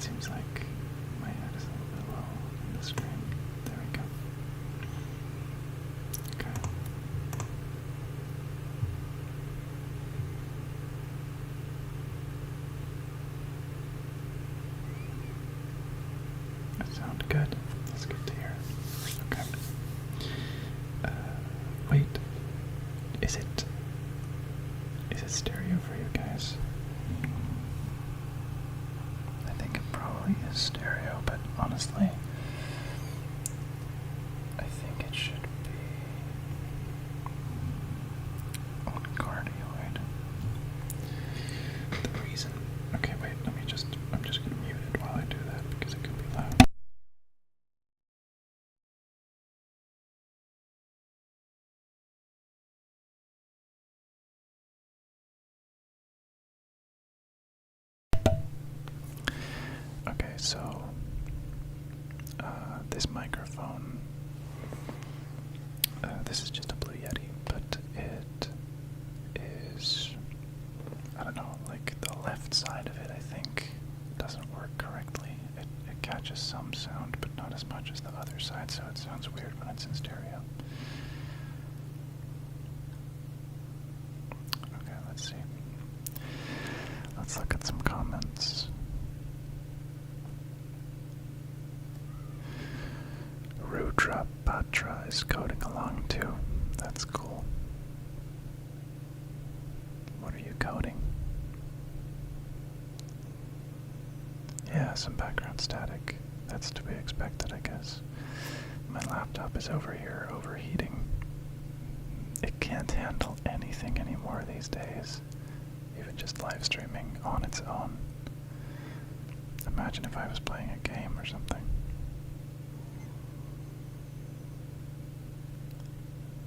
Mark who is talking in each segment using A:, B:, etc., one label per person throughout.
A: seems like my head is a little bit low on the screen. There we go. Okay. That sounded good. That's good to hear. Okay. Wait. Is it stereo for you guys? I think it probably is stereo, but honestly, I think it should be on cardioid. The reason... Okay, wait, I'm just gonna mute it while I do that because it could be loud. Okay, so this microphone, this is just a Blue Yeti, but it is, I don't know, like the left side of it, I think, doesn't work correctly. It catches some sound, but not as much as the other side, so it sounds weird when it's in stereo. Okay, let's see. Let's look at some comments. Rudra Patra is coding along too. That's cool. What are you coding? Yeah, some background static. That's to be expected, I guess. My laptop is over here overheating. It can't handle anything anymore these days. Even just live streaming on its own. Imagine if I was playing a game or something.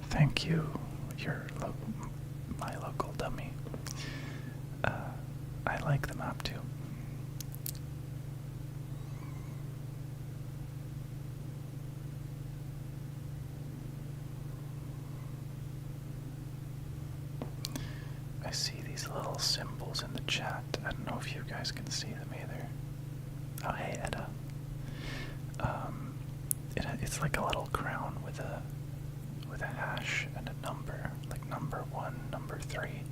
A: Thank you, my local dummy. I like the map too. I see these little symbols in the chat. I don't know if you guys can see them either. Oh, hey, Edda. It's like a little crown with a hash and a number, like number 1, number 3,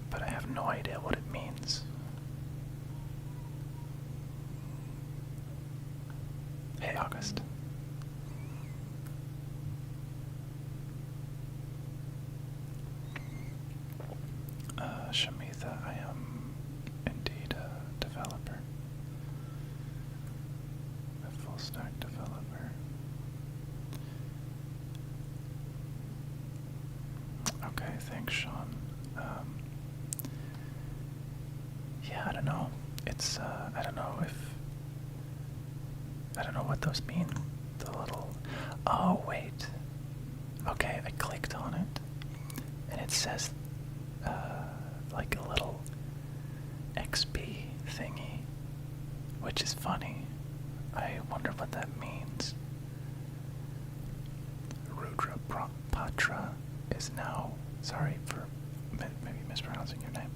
A: but I have no idea what it means. Hey, August. Shamitha, I am indeed a developer, a full stack developer. Okay, thanks, Sean. Yeah, I don't know. It's, I don't know what those mean. The little... Oh, wait. Okay, I clicked on it, and it says, like a little XP thingy, which is funny. I wonder what that means. Rudra Patra is now, sorry for maybe mispronouncing your name,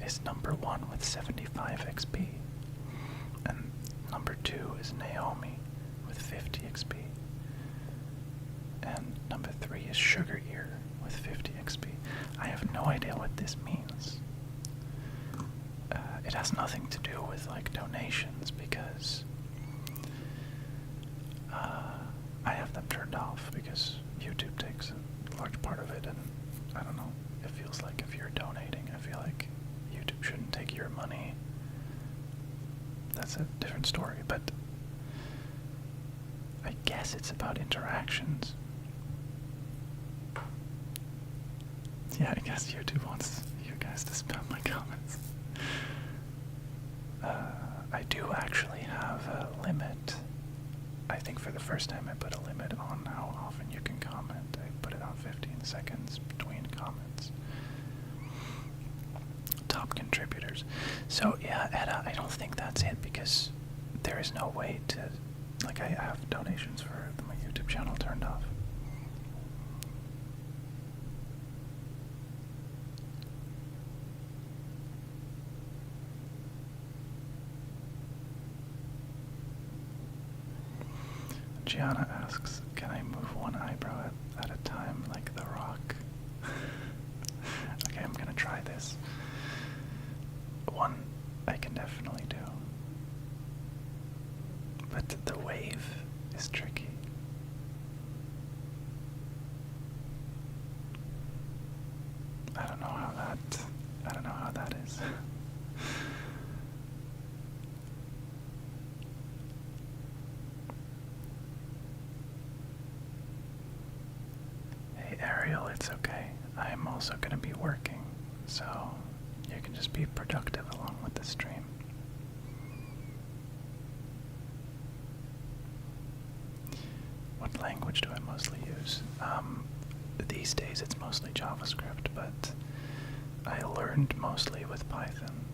A: is number 1 with 75 XP. And number 2 is Naomi with 50 XP. And number 3 is Sugar Ear with 50 XP. I have no idea what this means. It has nothing to do with like donations because I have them turned off because YouTube takes a large part of it, and I don't know, it feels like if you're donating, I feel like YouTube shouldn't take your money. That's a different story, but I guess it's about interactions. Yeah, I guess YouTube wants you guys to spam my comments. I do actually have a limit. I think for the first time I put a limit on how often you can comment. I put it on 15 seconds between comments. Top contributors. So yeah, Edda, I don't think that's it because there is no way to, like, I have donations for my YouTube channel turned off. Gianna asks, can I move one eyebrow at a time like The Rock? Okay, I'm gonna try this. One I can definitely do. But the wave is tricky. I don't know how that is. Hey Ariel, it's okay. I'm also gonna be working, so you can just be productive along with the stream. What language do I mostly use? These days it's mostly JavaScript, but I learned mostly with Python.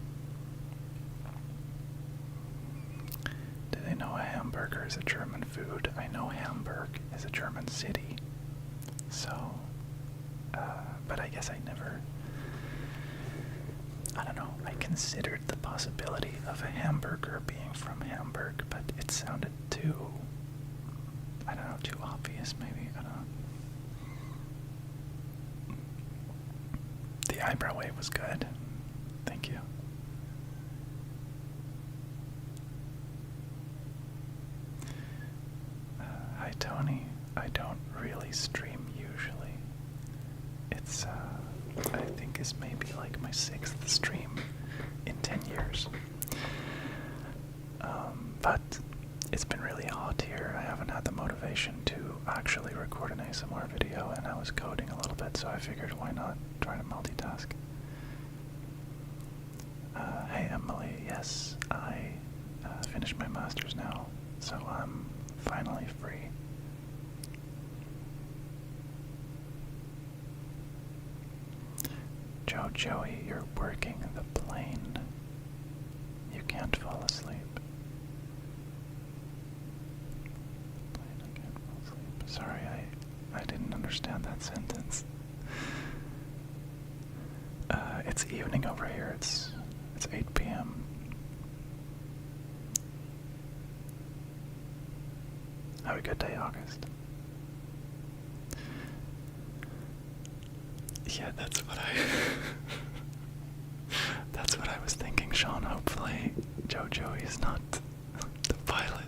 A: Did I know a hamburger is a German food? I know Hamburg is a German city. So, but I guess I don't know, I considered the possibility of a hamburger being from Hamburg, but it sounded too obvious maybe, I don't know. The eyebrow wave was good. Thank you. Hi Tony. I don't really stream usually. It's I think it's maybe like my 6th stream in 10 years. But it's been really hot here. I haven't had the motivation to actually record an ASMR video, and I was coding a little bit, so I figured why not try to multitask. Hey Emily, yes, I finished my master's now, so I'm finally free. Joey, you're working the plane. You can't fall asleep. Sorry, I didn't understand that sentence. It's evening over here. It's 8 p.m. Have a good day, August. Yeah, that's what I was thinking, Sean. Hopefully Joey is not the pilot.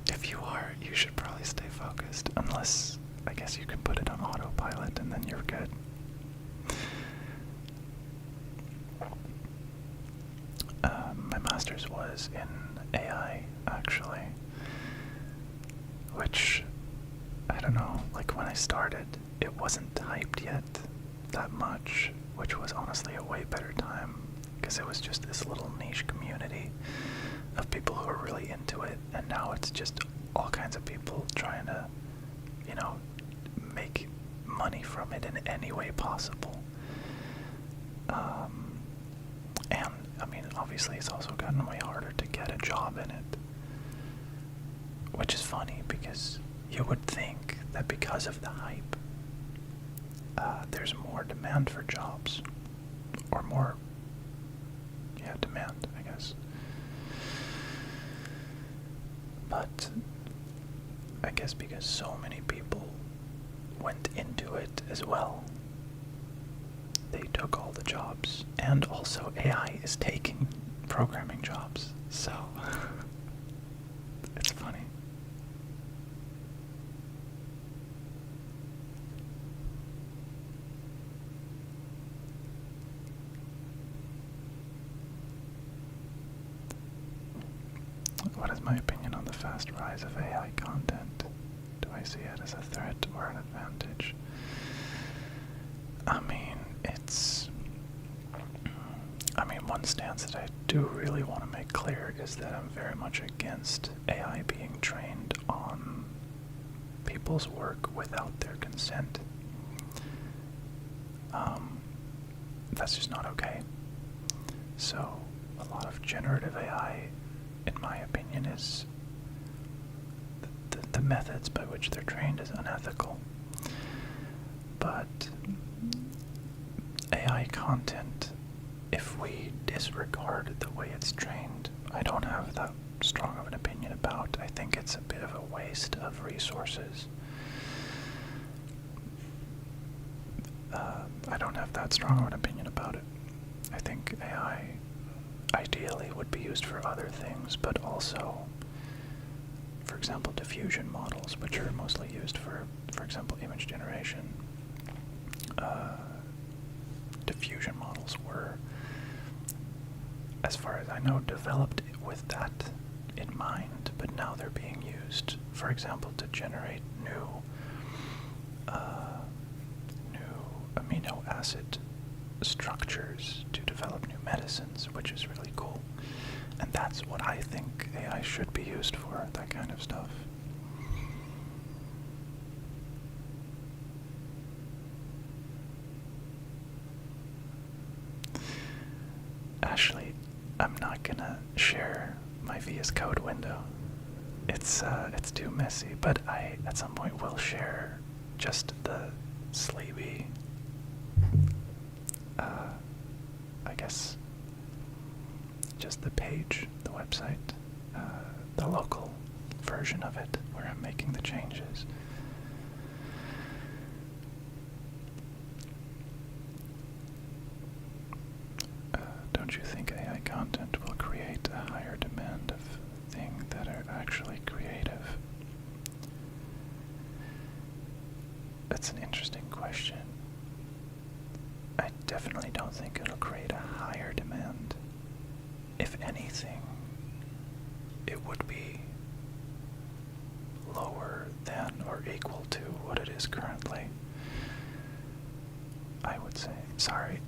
A: If you are, you should probably stay focused, unless I guess you can put it on autopilot and then you're good. My master's was in AI, actually, which, I don't know, like when I started, it wasn't hyped yet that much, which was honestly a way better time, because it was just this little niche community of people who are really into it, and now it's just all kinds of people trying to, make money from it in any way possible. And, I mean, obviously it's also gotten way harder to get a job in it, which is funny, because you would think that because of the hype, there's more demand for jobs, or more, demand, I guess. But I guess because so many people went into it as well, they took all the jobs, and also AI is taking programming jobs, so it's funny. What is my opinion on the fast rise of AI content? Do I see it as a threat or an advantage? One stance that I do really want to make clear is that I'm very much against AI being trained on people's work without their consent. That's just not okay. So, a lot of generative AI, in my opinion, is the methods by which they're trained is unethical. But AI content, if we disregard the way it's trained, I don't have that strong of an opinion opinion about. I think it's a bit of a waste of resources. I don't have that strong of an opinion about it. I think AI ideally would be used for other things, but also, for example, diffusion models, which are mostly used for example, image generation. Diffusion models were, as far as I know, developed with that in mind, but now they're being used, for example, to generate new amino acid structures to develop new medicines, which is really cool. And that's what I think AI should be used for, that kind of stuff. Ashley, I'm not gonna share my VS Code window. It's too messy, but I at some point will share just the Sleebi, I guess, just the page, the website, the local version of it where I'm making the changes. Don't you think AI content will create a higher demand of things that are actually creative? That's an interesting question. I definitely don't think it'll create a higher demand. If anything, it would be lower than or equal to what it is currently. I would say. Sorry.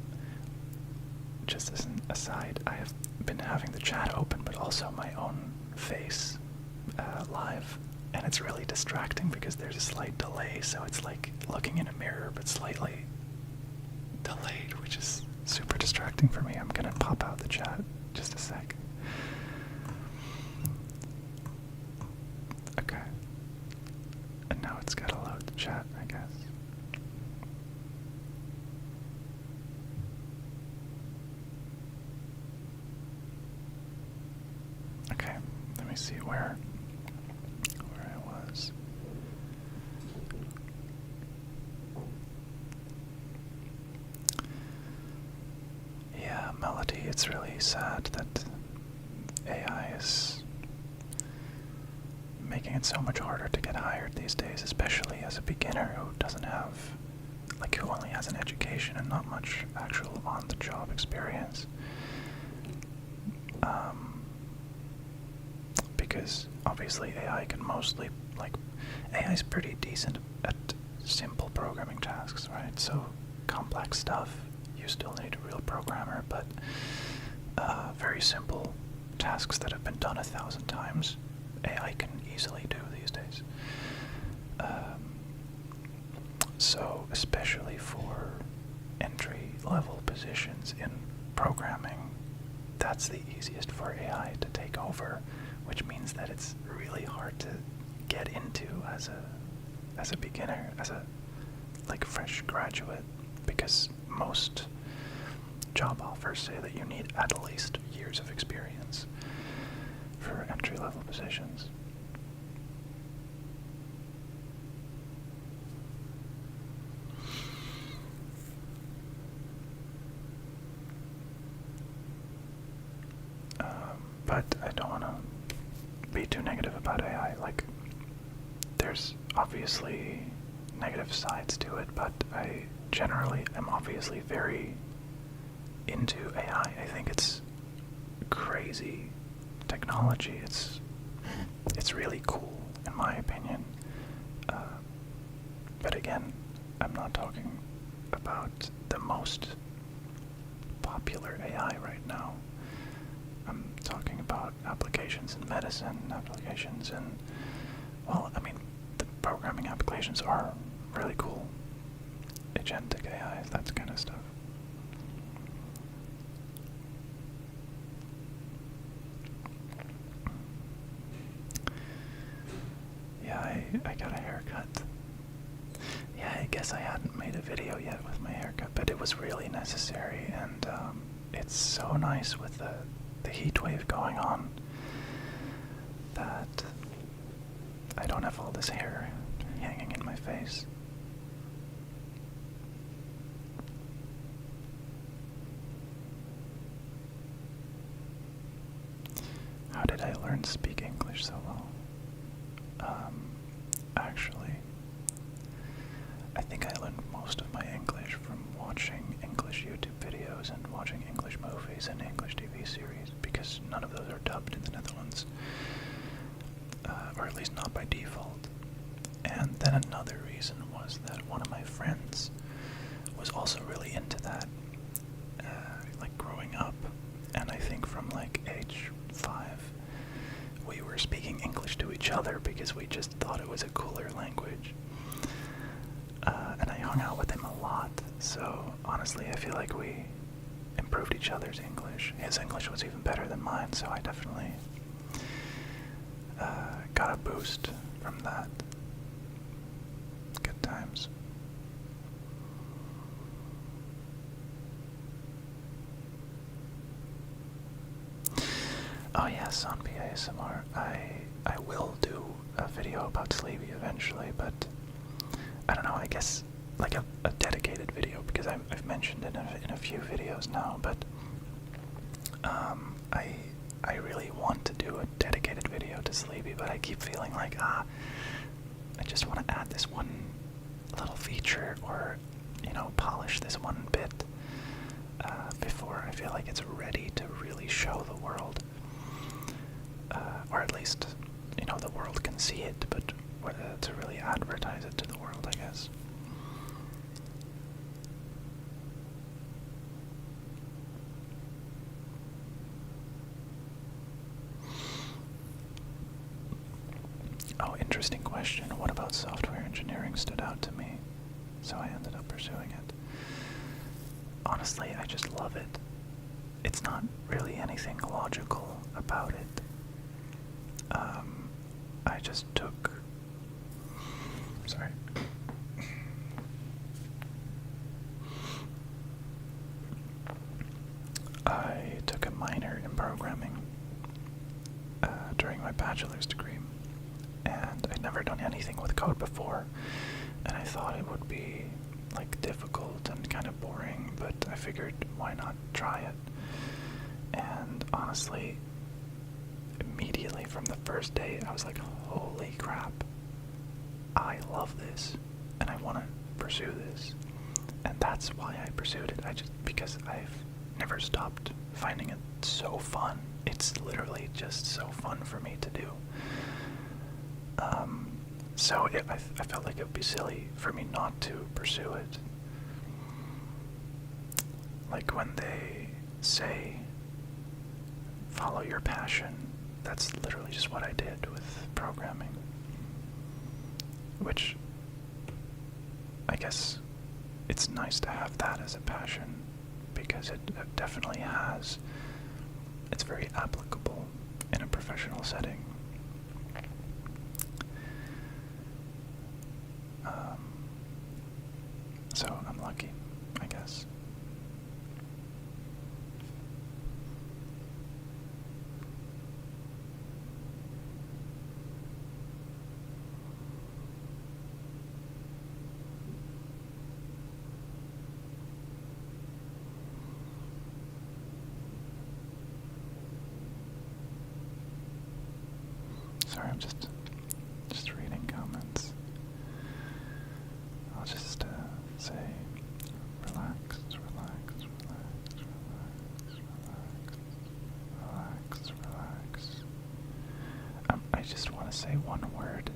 A: Just as an aside, I have been having the chat open, but also my own face live, and it's really distracting because there's a slight delay, so it's like looking in a mirror, but slightly delayed, which is super distracting for me. I'm gonna pop out the chat just a sec. Okay. And now it's gotta load the chat, I guess. Okay, let me see where I was. Yeah, Melody, it's really sad that AI is making it so much harder to get hired these days, especially as a beginner who doesn't have, like, who only has an education and not much actual on-the-job experience. Because obviously AI can mostly, like, AI is pretty decent at simple programming tasks, right? So complex stuff, you still need a real programmer, but very simple tasks that have been done 1,000 times, AI can easily do these days. So especially for entry-level positions in programming, that's the easiest for AI to take over, which means that it's really hard to get into as a beginner, as a fresh graduate, because most job offers say that you need at least years of experience for entry-level positions. But I don't want to be too negative about AI. Like, there's obviously negative sides to it, but I generally am obviously very into AI. I think it's crazy technology. It's really cool, in my opinion. But again, I'm not talking about the most popular AI right now. I'm talking about applications in medicine, applications in, well, I mean, the programming applications are really cool. Agentic AI, that kind of stuff. Yeah, I got a haircut. Yeah, I guess I hadn't made a video yet with my haircut, but it was really necessary, and it's so nice with the heat wave going on. that I don't have all this hair hanging in my face. How did I learn to speak English so well? Actually, I think I learned most of my English from watching English YouTube videos and watching English movies and English TV series, because none of those are dubbed in the Netherlands, or at least not by default. And then another reason was that one of my friends was also really into that, like growing up, and I think from like age 5, we were speaking English to each other because we just thought it was a cooler language. And I hung out with him a lot, so honestly I feel like we improved each other's English. His English was even better than mine, so I definitely got a boost from that. Good times. Oh yes, on PASMR, I will do a video about Sleebi eventually, but I don't know, I guess like a dedicated video, because I've mentioned it in a few videos now, but I really want to do a dedicated video to Sleebi, but I keep feeling like, I just want to add this one little feature, or, you know, polish this one bit before I feel like it's ready to really show the world. Or at least, you know, the world can see it, but to really advertise it to the world, I guess. Oh, interesting question. What about software engineering stood out to me, so I ended up pursuing it? Honestly, I just love it. It's not really anything logical about it. I just took... Sorry. I took a minor in programming during my bachelor's degree, and I'd never done anything with code before, and I thought it would be like difficult and kind of boring, but I figured why not try it. And honestly, immediately from the first day, I was like, holy crap, I love this, and I want to pursue this. And that's why I pursued it. Because I've never stopped finding it so fun. It's literally just so fun for me to do. So I felt like it would be silly for me not to pursue it. Like when they say, follow your passion, that's literally just what I did with programming. Which, I guess, it's nice to have that as a passion, because it definitely has, it's very applicable in a professional setting. So I'm lucky, I guess. Sorry, I'm just reading comments. I'll just say, relax, relax, relax, relax, relax, relax. I just want to say one word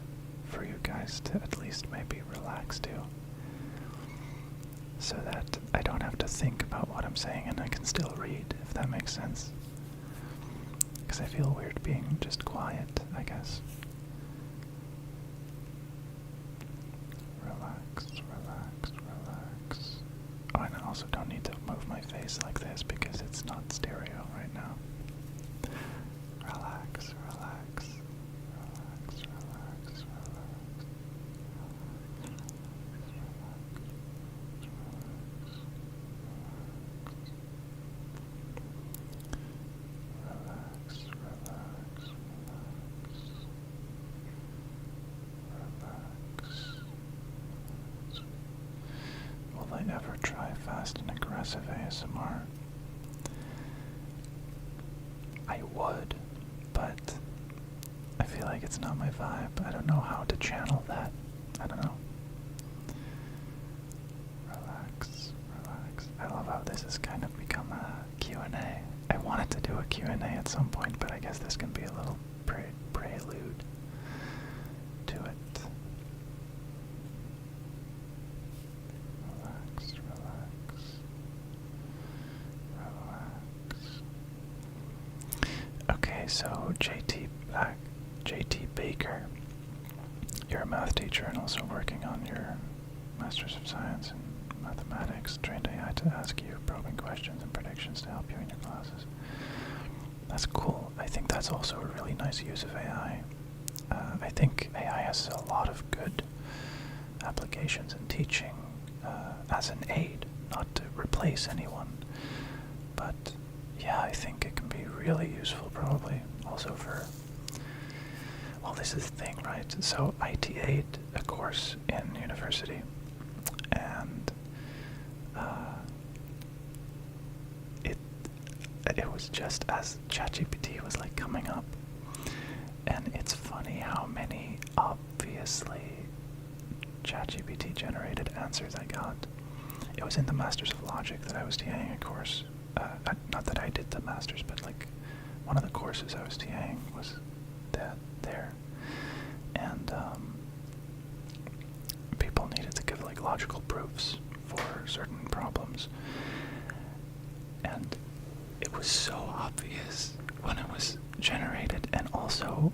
A: for you guys to at least maybe relax to, so that I don't have to think about what I'm saying and I can still read, if that makes sense. Because I feel weird being just quiet, I guess. Relax, relax, relax. Oh, and I also don't need to move my face like this because it's not stereo right now. Relax, relax, relax, relax, relax. Relax, relax, relax. I would, but I feel like it's not my vibe. I don't know how to channel that. I don't know. Relax, relax. I love how this has kind of become a Q&A. I wanted to do a Q&A at some point, but I guess this can be a little prelude to it. Relax, relax, relax. Okay, so JT Baker, you're a math teacher and also working on your Masters of Science in Mathematics, trained AI to ask you probing questions and predictions to help you in your classes. That's cool. I think that's also a really nice use of AI. I think AI has a lot of good applications in teaching as an aid, not to replace anyone. But yeah, I think it can be really useful probably also for, well, this is the thing, right? So I TA'd a course in university, and it was just as ChatGPT was like coming up, and it's funny how many obviously ChatGPT generated answers I got. It was in the Masters of Logic that I was TAing a course. Not that I did the Masters, but like one of the courses I was TAing was there. And people needed to give like logical proofs for certain problems. And it was so obvious when it was generated, and also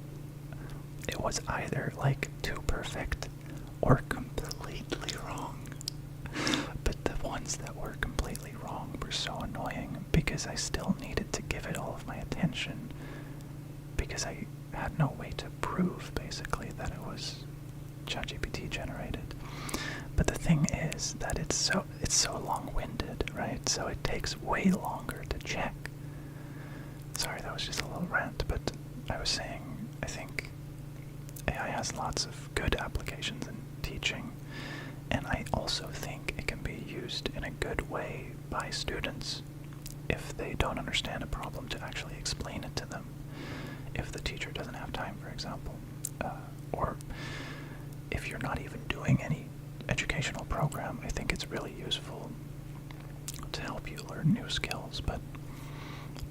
A: it was either like too perfect or completely wrong. But the ones that were completely wrong were so annoying because I still needed to give it all of my attention because I had no way to prove basically that it was ChatGPT generated. But the thing is that it's so long-winded, right? So it takes way longer to check. Sorry, that was just a little rant, but I was saying I think AI has lots of good applications in teaching, and I also think it can be used in a good way by students if they don't understand a problem to actually explain it to them. If the teacher doesn't have time, for example, or if you're not even doing any educational program, I think it's really useful to help you learn new skills, but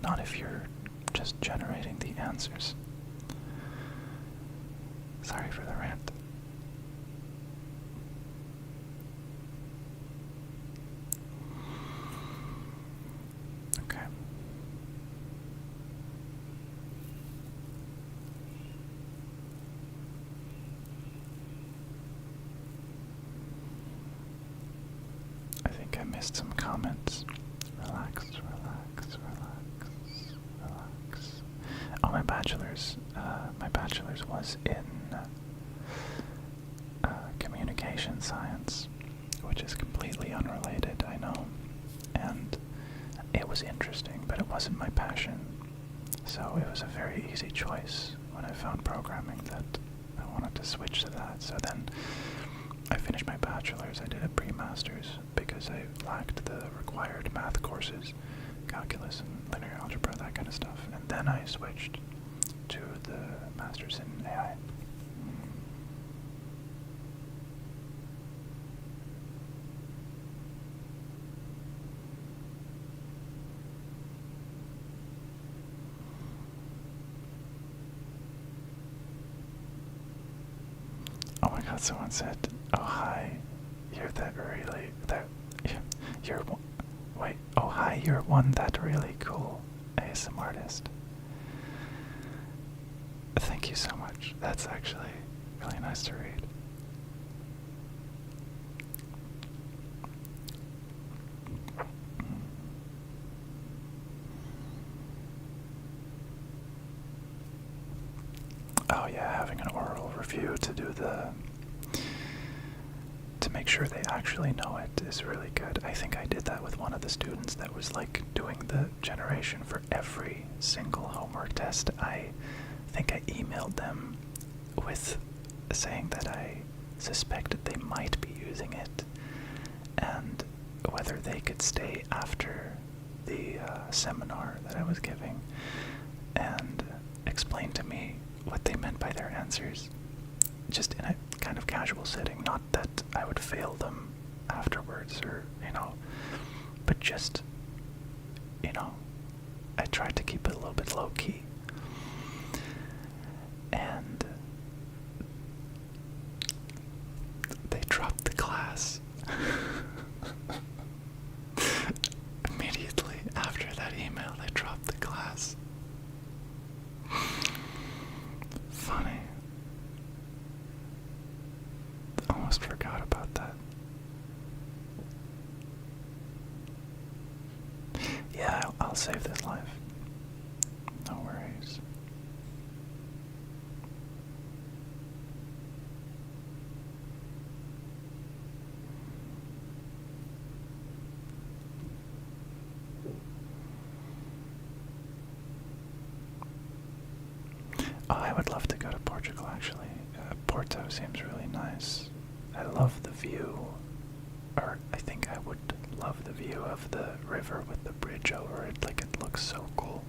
A: not if you're just generating the answers. Sorry for the rant. Okay. I think I missed some comments. Relax, relax, relax, relax. Oh, my bachelor's was in communication science, which is completely unrelated, I know. And it was interesting, but it wasn't my passion. So it was a very easy choice when I found programming that I wanted to switch to that. So then I finished my bachelor's. I did a pre-master's because I lacked the required math courses, calculus and linear algebra, that kind of stuff. And then I switched to the master's in AI. Oh my god, someone said, oh hi, you're you're one that really cool ASM artist. Thank you so much. That's actually really nice to read. Oh yeah, having an oral review to make sure they actually know it is really good. I think I did that with one of the students that was like doing the generation for every single homework test. I think I emailed them with saying that I suspected they might be using it and whether they could stay after the seminar that I was giving. and explain to me what they meant by their answers, just in a kind of casual setting. Not that I would fail them afterwards, or, but just, I tried to keep it a little bit low-key. And they dropped the class. Immediately after that email, they dropped the class. Funny. Almost forgot about that. Yeah, I'll save this live. No worries. Oh, I would love to go to Portugal, actually. Porto seems really nice. I love the view, or I think I would love the view of the river with the bridge over it. Like, it looks so cool.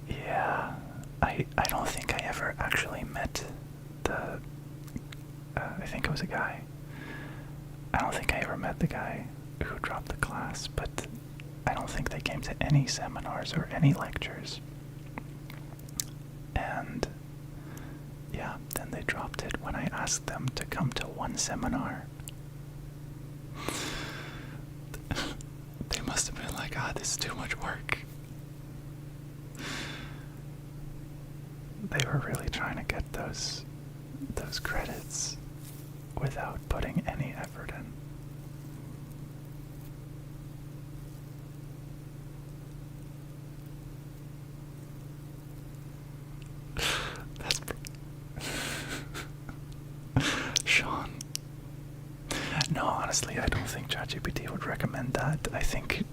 A: Yeah, I don't think I ever actually met the, I think it was a guy. I don't think I ever met the guy who dropped the class, but I don't think they came to any seminars or any lectures. And yeah, then they dropped it when I asked them to come to one seminar. They must have been like, this is too much work. They were really trying to get those credits without putting any effort in. Sean. No, honestly, I don't think ChatGPT would recommend that. I think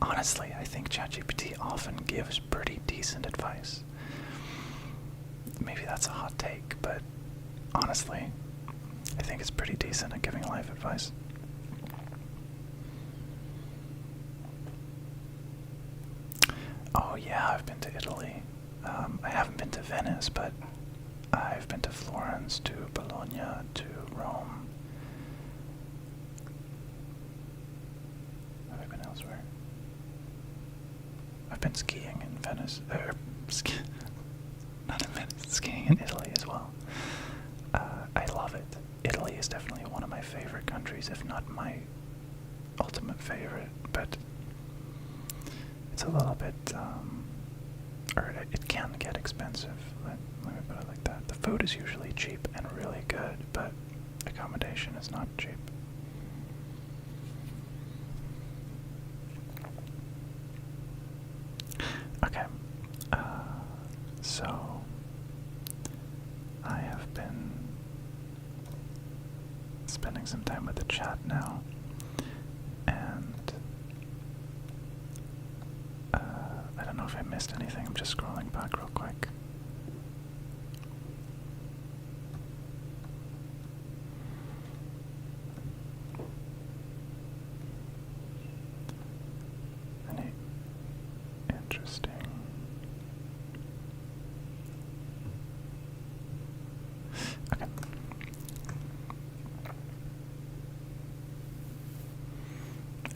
A: ChatGPT often gives pretty decent advice. Maybe that's a hot take, but honestly, I think it's pretty decent at giving life advice. Oh yeah, I've been to Italy. I haven't been to Venice, but I've been to Florence, to Bologna, to Rome. Have I been elsewhere? I've been skiing in Venice. Not in Venice, skiing in Italy as well. I love it. Italy is definitely one of my favorite countries, if not my ultimate favorite, but it's a little bit, or it can get expensive. Let me put it like that. The food is usually cheap and really good, but accommodation is not cheap. Okay, so I have been spending some time with the chat now, and I don't know if I missed anything. I'm just scrolling back real quick. Any interesting? Okay.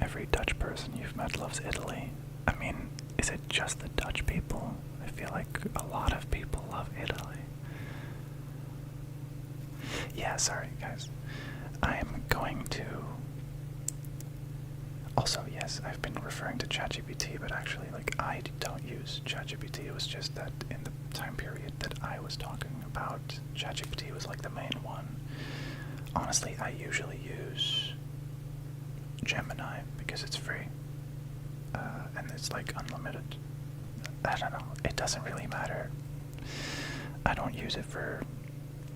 A: Every Dutch person you've met loves Italy. I mean, is it just the Dutch people? I feel like a lot of people love Italy. Yeah, sorry guys. I'm going to... Also, yes, I've been referring to ChatGPT, but actually, I don't use ChatGPT. It was just that in the time period that I was talking about, ChatGPT was the main one. Honestly, I usually use Gemini because it's free. And it's unlimited. I don't know. It doesn't really matter. I don't use it for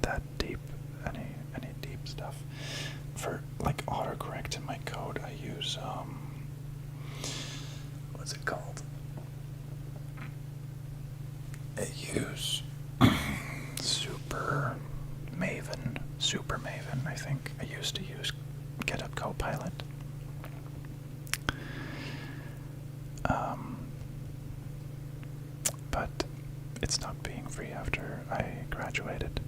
A: that deep, any deep stuff. For autocorrect in my code, I use what's it called? I use Super Maven, I think. I used to use GitHub Copilot. it stopped being free after I graduated.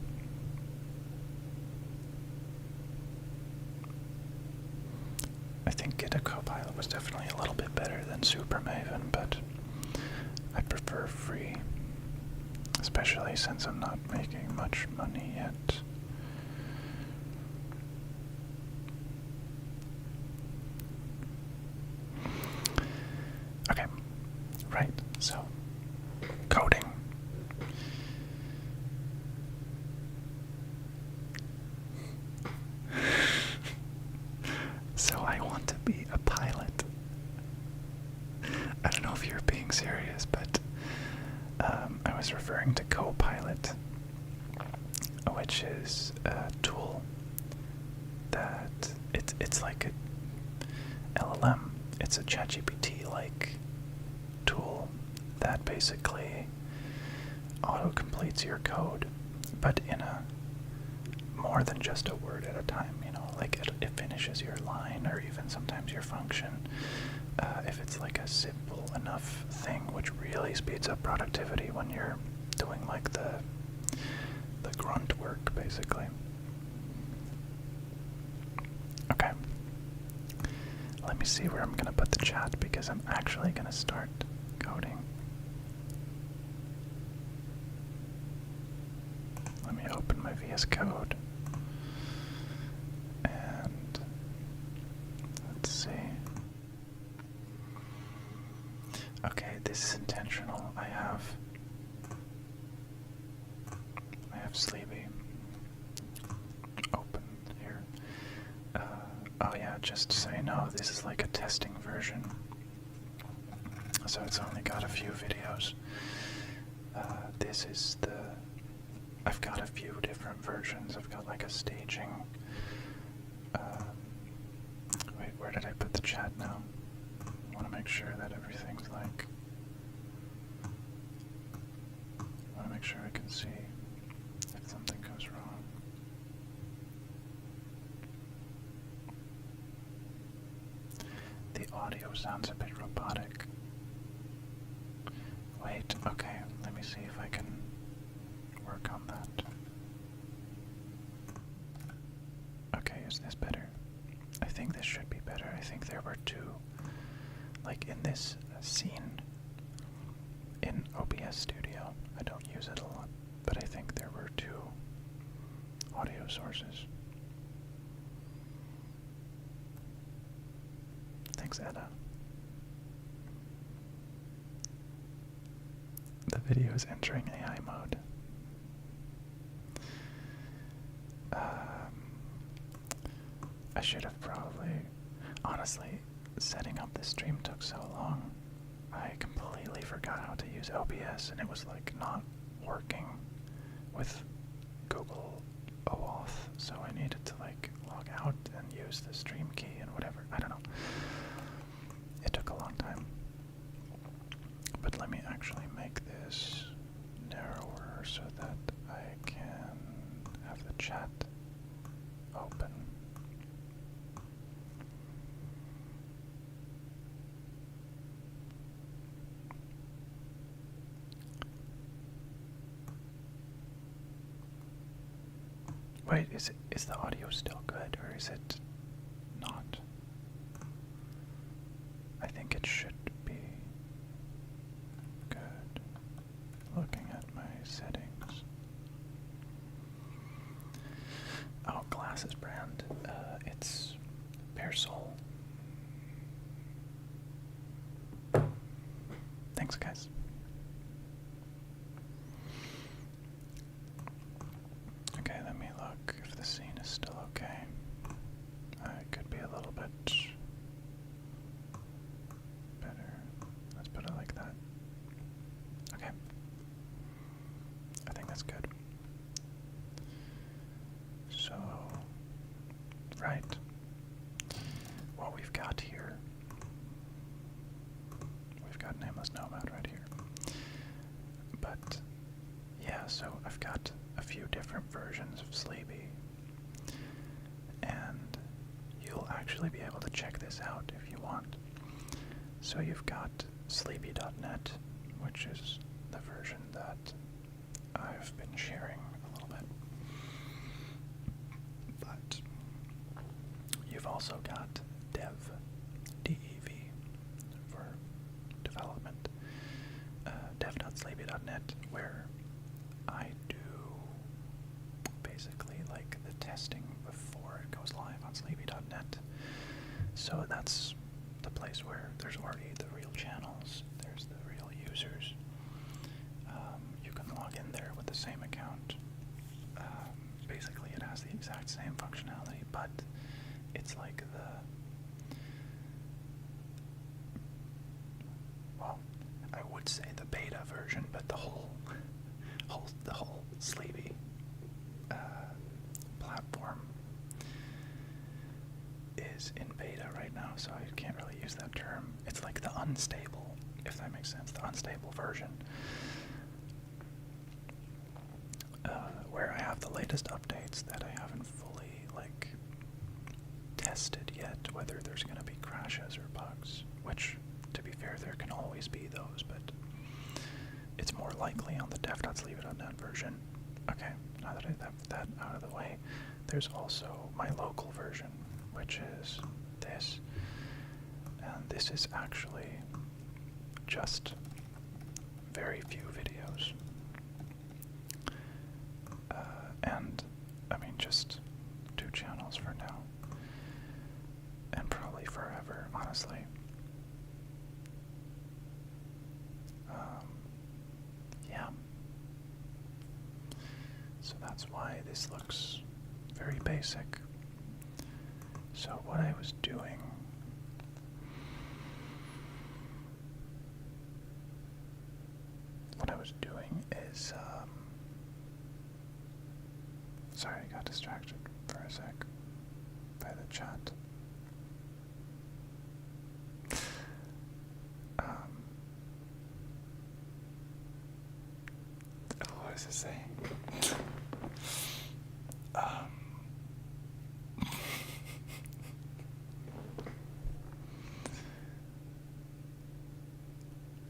A: I think Get a Copilot was definitely a little bit better than Super Maven, but I prefer free, especially since I'm not making much money yet. Okay, right, so coding. So I want to be a pilot. I don't know if you're being serious, but I was referring to Copilot, which is a tool that it's like a LLM. It's a ChatGPT-like tool that basically auto-completes your code, but in a more than just a word at a time, you know, like it finishes your line or even sometimes your function. If it's like a simple enough thing, which really speeds up productivity when you're doing like the grunt work, basically. Okay. Let me see where I'm going to put the chat because I'm actually going to start coding. Let me open my VS Code. And let's see. Okay, this is intentional. I have Sleebi open here. Oh yeah, just so you know, this is like a testing version. So it's only got a few videos. This is I've got a few different versions. I've got like a staging. Wait, where did I put the chat now? I want to make sure that everything's like... I want to make sure I can see if something goes wrong. The audio sounds a bit robotic. Wait, okay, let me see if I can work on that. Okay, is this better? I think this should be better. I think there were two, like in this scene in OBS Studio. I don't use it a lot, but I think there were two audio sources. Thanks, Edda. The video is entering AI mode. I should have probably... Honestly, setting up this stream took so long. I completely forgot how to use OBS, and it was like not working with Google OAuth, so I needed to like log out and use the stream key and whatever. I don't know. It took a long time. But let me actually make this narrower so that I can have the chat open. Wait, is the audio still good, or is it not? I think it should be good. Looking at my settings. Oh, glasses brand. It's Pearsol. Thanks, guys. Okay, let me look if the scene is still okay. It could be a little bit better. Let's put it like that. Okay. I think that's good. So, right. What we've got here, we've got Nameless Nomad right here. But, yeah, so I've got a few different versions of Sleebi, and you'll actually be able to check this out if you want. So you've got sleebi.net, which is the version that I've been sharing a little bit. But you've also got dev, D-E-V, for development, dev.sleebi.net, where I do basically like the testing before it goes live on sleebi.net. So that's the place where there's already the real channels, there's the real users. You can log in there with the same account. Basically it has the exact same functionality, but it's like well, I would say the beta version, but the whole Sleebi platform is in beta right now, so I can't really use that term. It's like the unstable, if that makes sense, the unstable version, where I have the latest updates that I haven't fully tested yet, whether there's going to be crashes or bugs, which, to be fair, there can always be those, but it's more likely on the dev.sleebi.net version. Okay, now that I have that out of the way, there's also my local version, which is this, and this is actually just very few videos, and I mean just 2 channels for now, and probably forever, honestly. Yeah. So that's why this looks very basic. So what I was doing is sorry, I got distracted for a sec by the chat. What is it saying?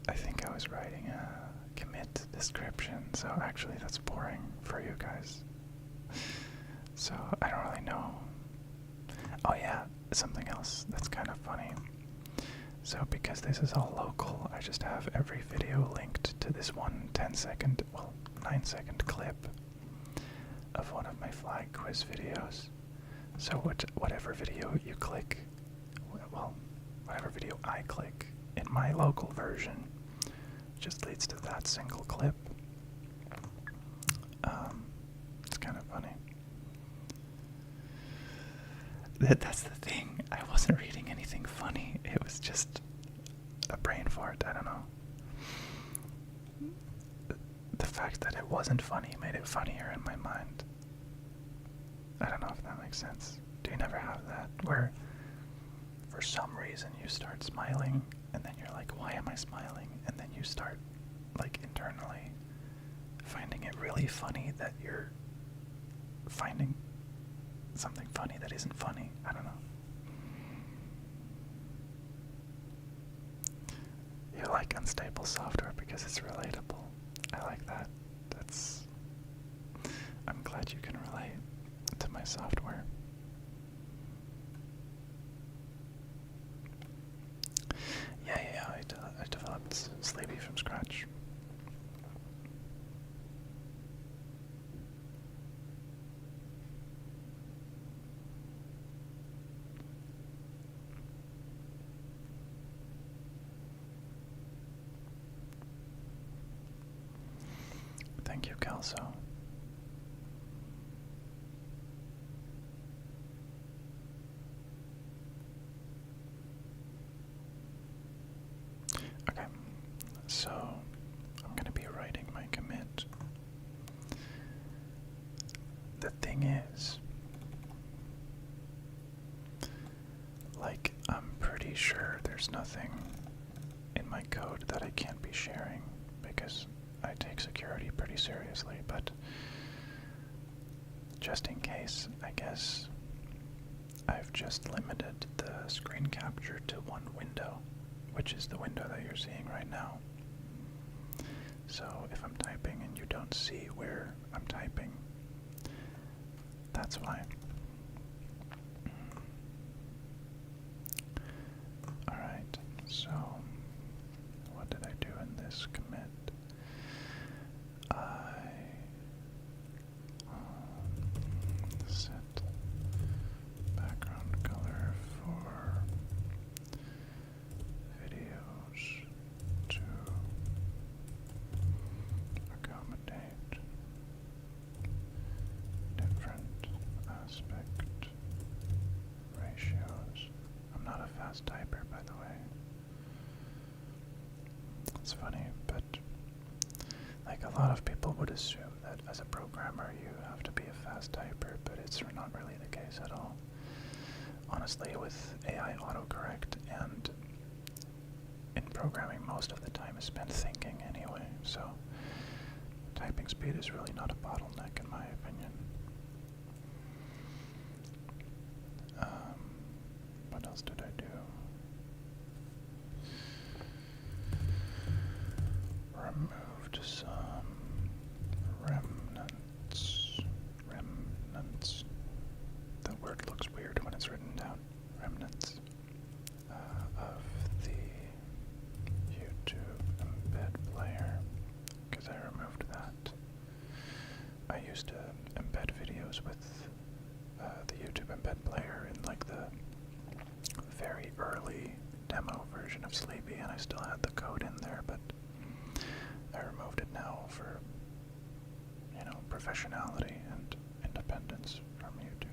A: I think I was writing a commit description, so actually that's boring for you guys. So I don't really know. Oh yeah, something else that's kind of funny. So because this is all local, I just have every video linked to this one 10-second, well, 9-second clip of one of my flag quiz videos. So whatever video you click, well, whatever video I click in my local version just leads to that single clip. It's kind of funny. That's the thing. I wasn't reading anything funny. It was just a brain fart. I don't know. The fact that it wasn't funny made it funnier in my mind. I don't know if that makes sense. Do you never have that? Where for some reason you start smiling and then you're like, why am I smiling? And then you start internally finding it really funny that you're finding something funny that isn't funny. I don't know. You like unstable software because it's relatable. I like that. I'm glad you can relate to my software. Yeah, I developed Sleebi from scratch. Thank you, Kelso. Okay, so I'm going to be writing my commit. The thing is, I'm pretty sure there's nothing in my code that I can't be sharing because I take security pretty seriously, but just in case, I guess I've just limited the screen capture to one window, which is the window that you're seeing right now. So if I'm typing and you don't see where I'm typing, that's why. Alright, so what did I do in this commit? I set background color for videos to accommodate different aspect ratios. I'm not a fast typer, by the way. It's funny, but like a lot of people would assume that as a programmer you have to be a fast typer, but it's not really the case at all. Honestly, with AI autocorrect and in programming, most of the time is spent thinking anyway, so typing speed is really not a bottleneck in my opinion. What else did I do? Removed some remnants. That word looks weird when it's written down. Remnants of the YouTube embed player, because I removed that. I used to embed videos with the YouTube embed player in like the very early demo version of Sleebi, and I still had the code in there, but I removed it now for, professionality and independence from YouTube.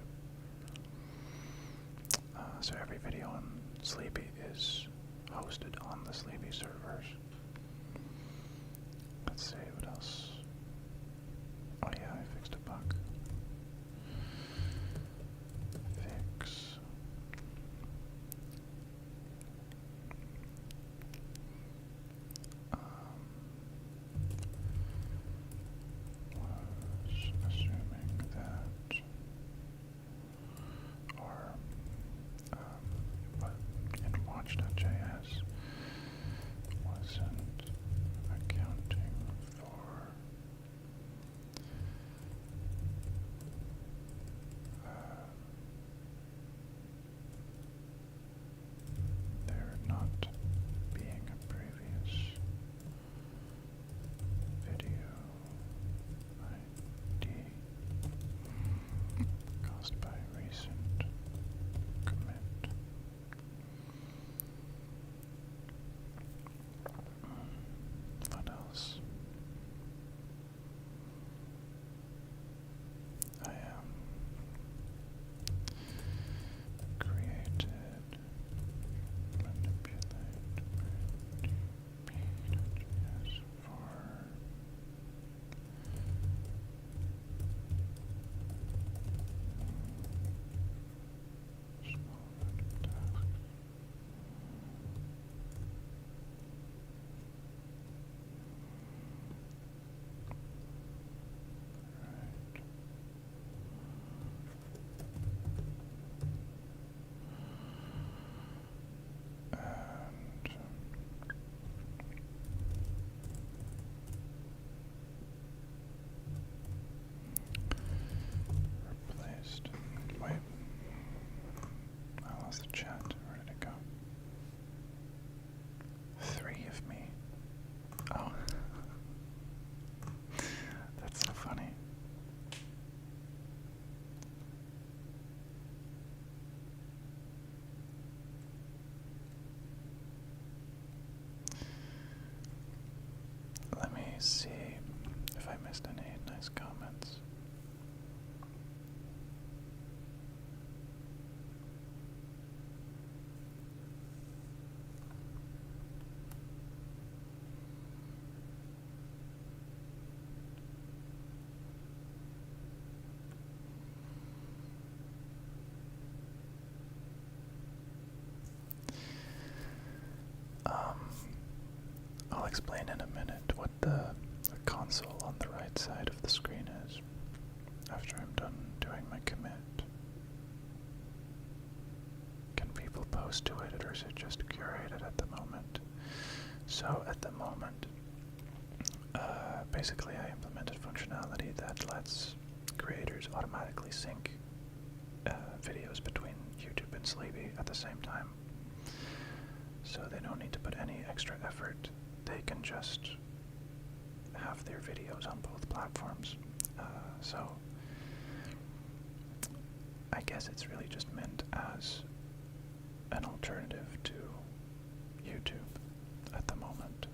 A: So every video on Sleebi is hosted on the Sleebi servers. Let's see, what else? Oh yeah, I fixed a bug. Fix. Was assuming that, or what in watch.js wasn't accounting for there not being a previous video ID caused by recent commit. What else? I created, manipulate, p.js for small tasks. Right. And replaced. Wait. I lost the chat. Where did it go? 3 of me. Oh. That's so funny. Let me see if I missed any nice comments. I'll explain in a minute what the console on the right side of the screen is after I'm done doing my commit. Can people post to it, or is it just curated at the moment? So at the moment, basically I implemented functionality that lets creators automatically sync videos between YouTube and Sleebi at the same time. So they don't need to put any extra effort. They can just have their videos on both platforms. So I guess it's really just meant as an alternative to YouTube at the moment.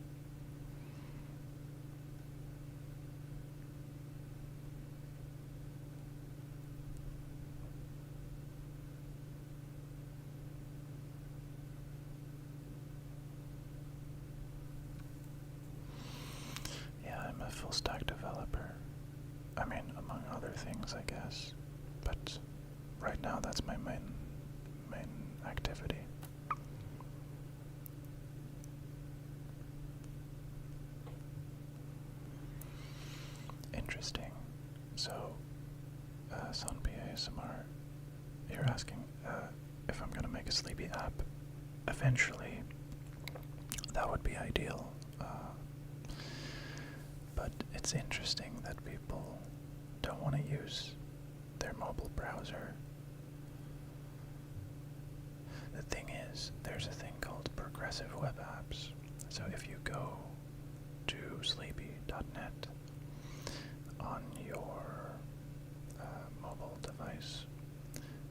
A: Yeah, I'm a full stack developer. I mean, among other things, I guess. But right now, that's my main activity. Interesting. So, Sonpi ASMR, you're asking if I'm going to make a Sleebi app. Eventually, that would be ideal. But it's interesting that people don't want to use their mobile browser. The thing is, there's a thing called progressive web apps. So if you go to sleebi.net on your mobile device,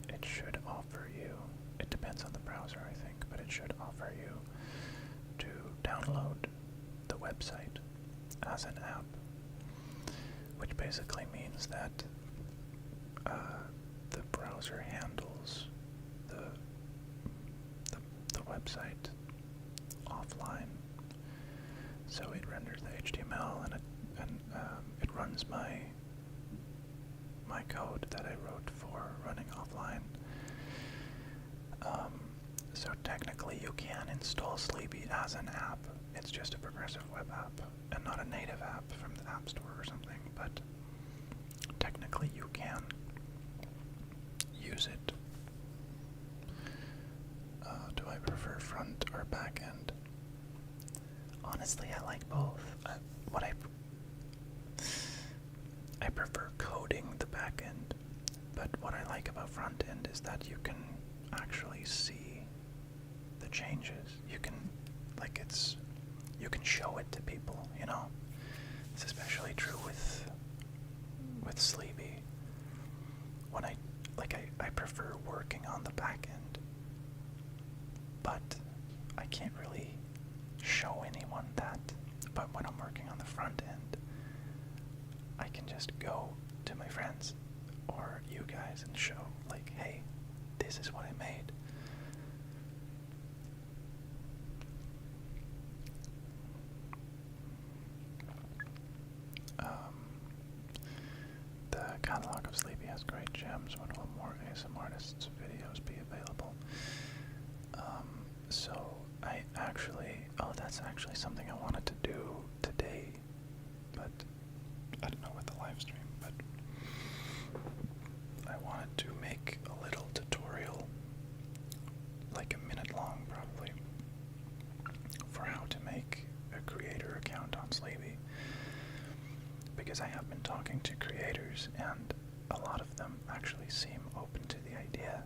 A: it should offer you, it depends on the browser I think, but it should offer you to download the website as an app, which basically means that the browser handles the website offline. So it renders the HTML and it runs my code that I wrote for running offline. So technically you can install Sleebi as an app. It's just a progressive web app and not a native app from the App Store or something, but technically you can use it. Do I prefer front or back end? Honestly, I like both. I prefer coding the back end, but what I like about front end is that you can actually see the changes. You can show it to people, you know? It's especially true with Sleebi. When I prefer working on the back end, but I can't really show anyone that. But when I'm working on the front end, I can just go to my friends or you guys and show, like, hey, this is what I made. The catalog of Sleebi has great gems. When will more ASM artists' videos be available? So that's actually something I wanted to do today, but I don't know with the live stream, but I wanted to make a little tutorial, like a minute long probably, for how to make a creator account on Sleebi, because I have been talking to creators and a lot of them actually seem open to the idea,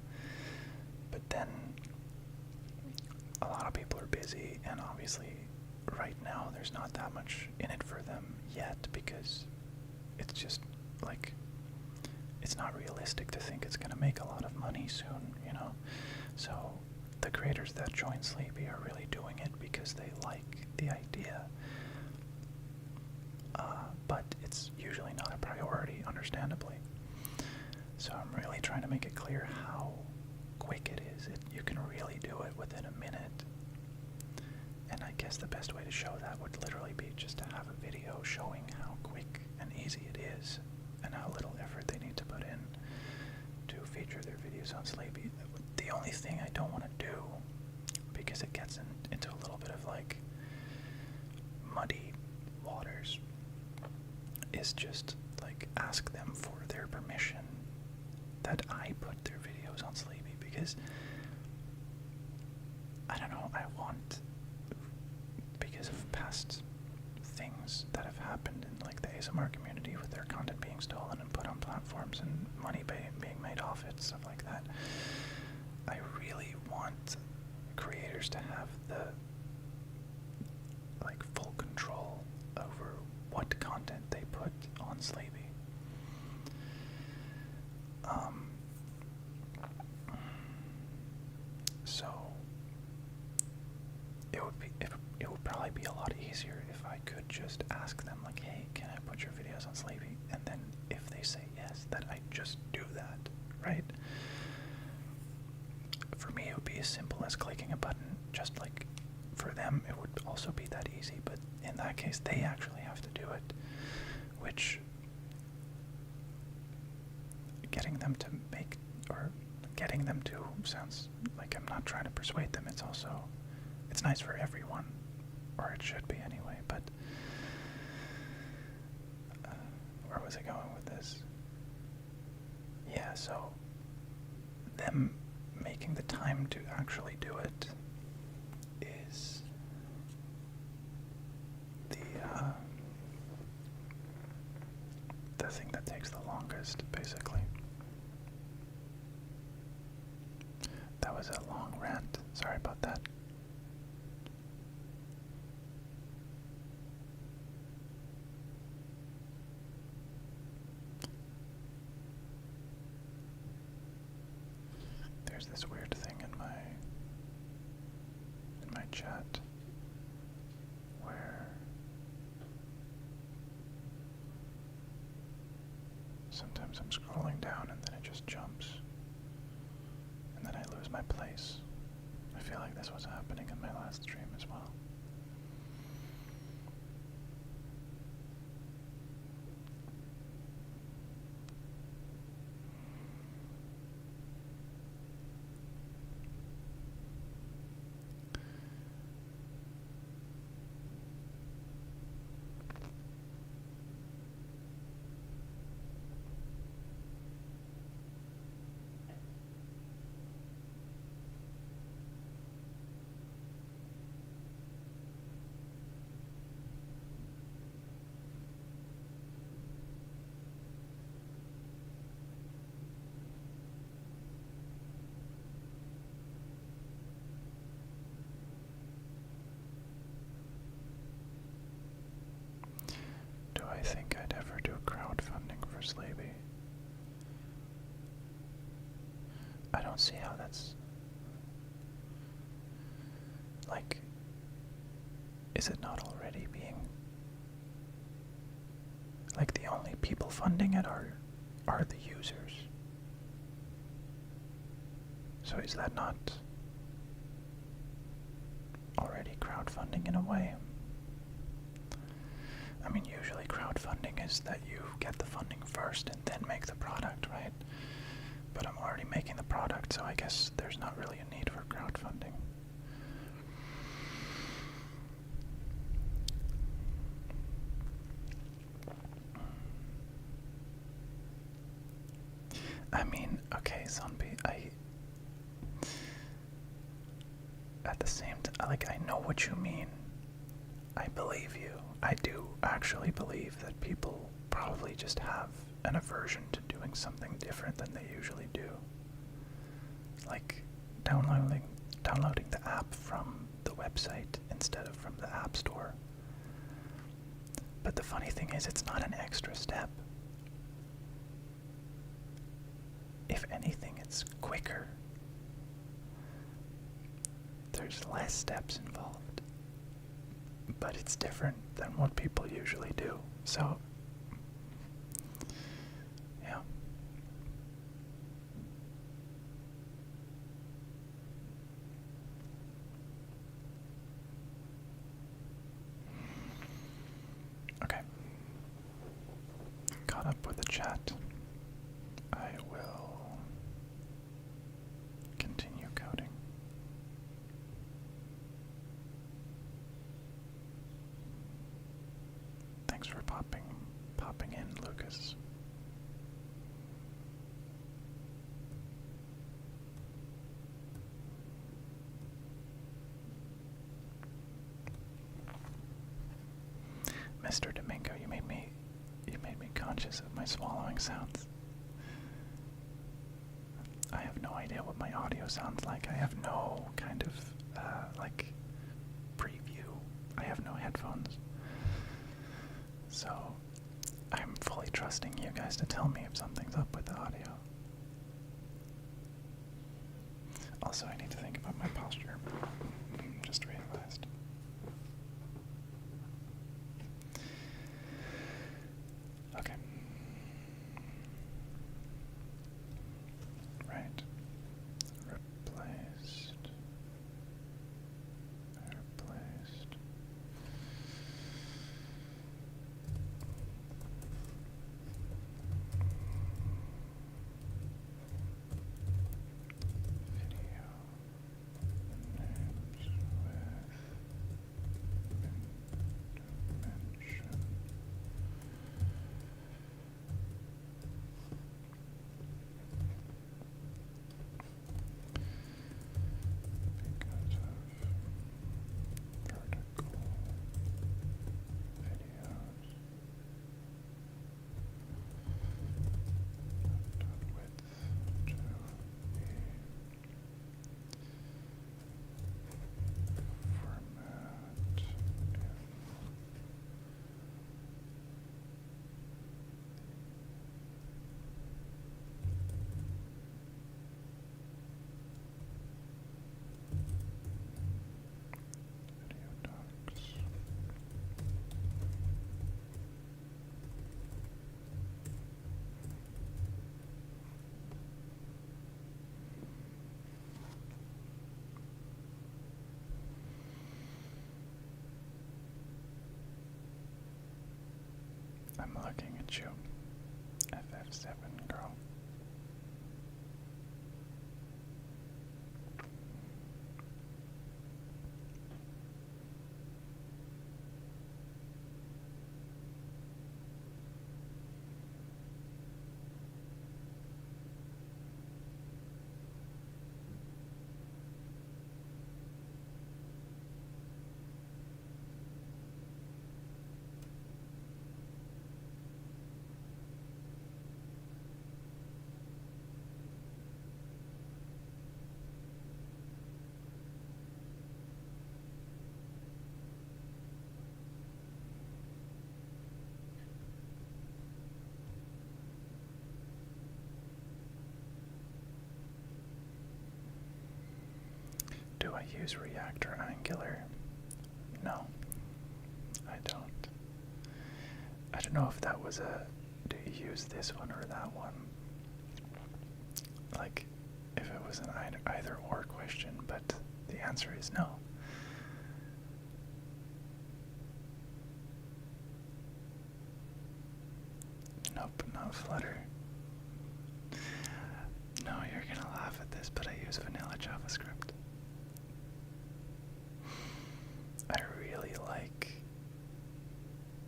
A: but then a lot of people are busy, and obviously right now there's not that much in it for them yet, because it's just like, it's not realistic to think it's going to make a lot of money soon, you know? So the creators that join Sleebi are really doing it because they like the idea, but it's usually not a priority, understandably. So I'm really trying to make it clear how quick it is. You can really do it within a minute. And I guess the best way to show that would literally be just to have a video showing how quick and easy it is and how little effort they need to put in to feature their videos on Sleebi. The only thing I don't want to do, because it gets into a little bit of like muddy waters, is just like ask them for their permission that I put their videos on Sleebi, because I don't know, because of past things that have happened in like the ASMR community with their content being stolen and put on platforms and money being made off it, stuff like that. I really want creators to have the like full control over what content they put on Sleebi. So it would probably be a lot easier if I could just ask them like, hey, can I put your videos on Sleebi? And then if they say yes, that I just do that, right? For me, it would be as simple as clicking a button. Just like for them, it would also be that easy. But in that case, they actually have to do it, which getting them to sounds like I'm not trying to persuade them. It's nice for everyone, or it should be anyway. But where was I going with this? Yeah, so them making the time to actually do it is the thing that takes the longest, basically. That was a long rant. Sorry about that. There's this weird thing in my chat where sometimes I'm scrolling down and then it just jumps and then I lose my place. I feel like this was happening in my last stream as well. I think I'd ever do crowdfunding for Sleebi. I don't see how that's like, is it not already being like the only people funding it are the users? So is that not already crowdfunding in a way? I mean, usually crowdfunding is that you get the funding first and then make the product, right? But I'm already making the product, so I guess there's not really a need for crowdfunding. I mean, okay, Zombie, at the same time, like, I know what you mean. I believe you. I do actually believe that people probably just have an aversion to doing something different than they usually do. Like downloading the app from the website instead of from the App Store. But the funny thing is, it's not an extra step. If anything, it's quicker. There's less steps involved. But it's different than what people usually do. So, yeah. Okay. Caught up with the chat. I will continue coding. Thanks for popping in, Lucas. Mr. Domingo, you made me conscious of my swallowing sounds. I have no idea what my audio sounds like. I have no kind of like preview. I have no headphones. So I'm fully trusting you guys to tell me if something's up with the audio. Also, I need to think about my posture. Just realized. Okay. Right. Replaced. Video names with dimension. Because of vertical videos. Width to be format if video docs. I'm looking at you, FF7 girl. Do I use React or Angular? No, I don't. I don't know if that was a, do you use this one or that one? Like, if it was an either or question, but the answer is no. Nope, not Flutter. No, you're gonna laugh at this, but I use vanilla JavaScript. I really like,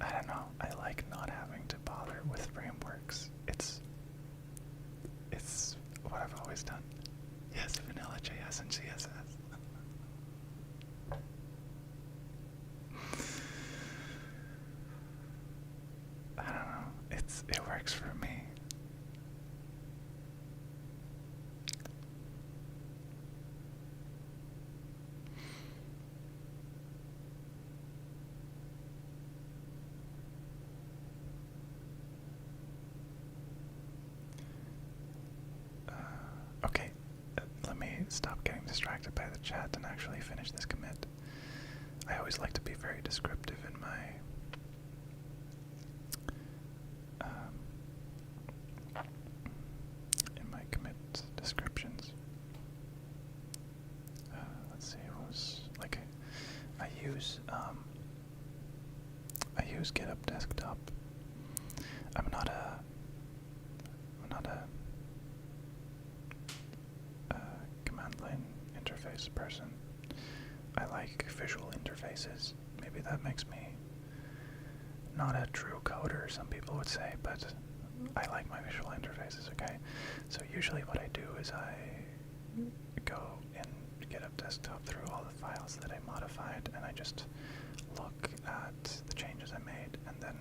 A: I don't know, I like not having to bother with frameworks. It's what I've always done. Yes, vanilla JS and CSS. I don't know, it works for me. Okay, let me stop getting distracted by the chat and actually finish this commit. I always like to be very descriptive in my commit descriptions. Let's see, what was like I use GitHub Desktop. I'm not a command line interface person. I like visual interfaces. Maybe that makes me not a true coder, some people would say, but I like my visual interfaces, okay? So usually what I do is I go in GitHub Desktop through all the files that I modified, and I just look at the changes I made and then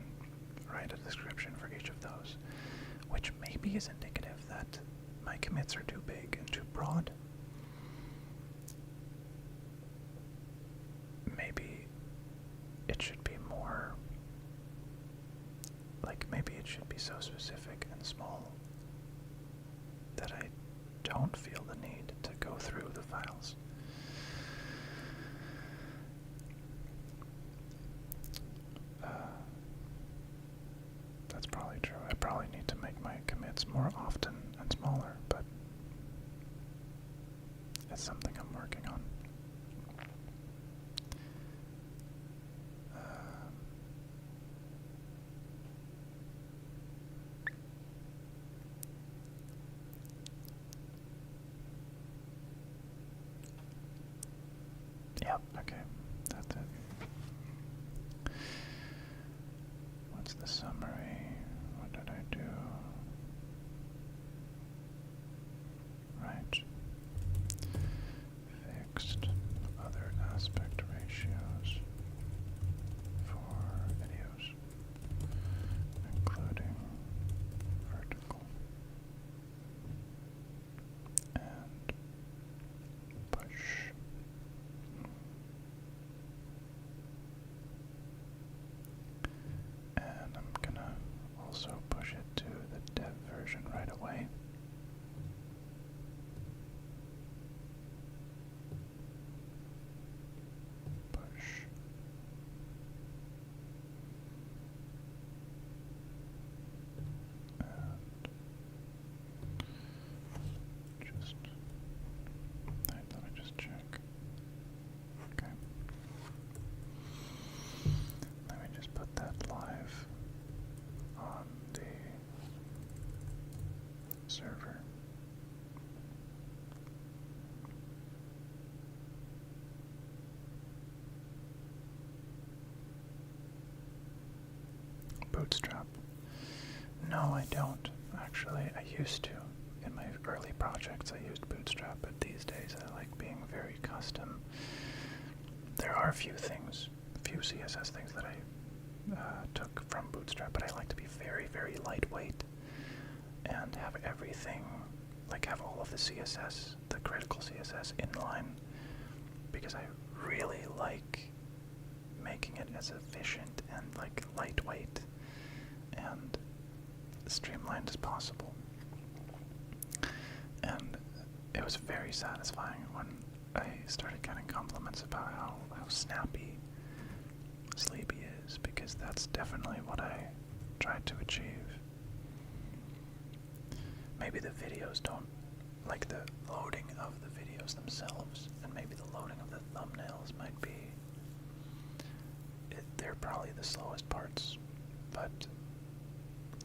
A: write a description for each of those, which maybe is indicative that my commits are too big and too broad. Maybe it should be more, like maybe it should be so specific and small that I don't feel the need to go through the files. That's probably true. I probably need to make my commits more often and smaller, but it's something I'm working on. Yep, okay, that's it. What's the summary? What did I do? Right. Fixed other aspect ratios for videos, including vertical and push. And I'm gonna also push it to the dev version right away. Push. And just, let me just check. Okay. Let me just put that live on the server. Bootstrap. No, I don't. Actually, I used to. In my early projects, I used Bootstrap, but these days I like being very custom. There are a few CSS things that I took from Bootstrap, but I like to be very, very lightweight and have everything, like have all of the CSS, the critical CSS inline, because I really like making it as efficient and like lightweight and streamlined as possible. And it was very satisfying when I started getting compliments about how snappy Sleebi is, because that's definitely what I tried to achieve. Maybe the videos don't, like the loading of the videos themselves, and maybe the loading of the thumbnails might be, they're probably the slowest parts, but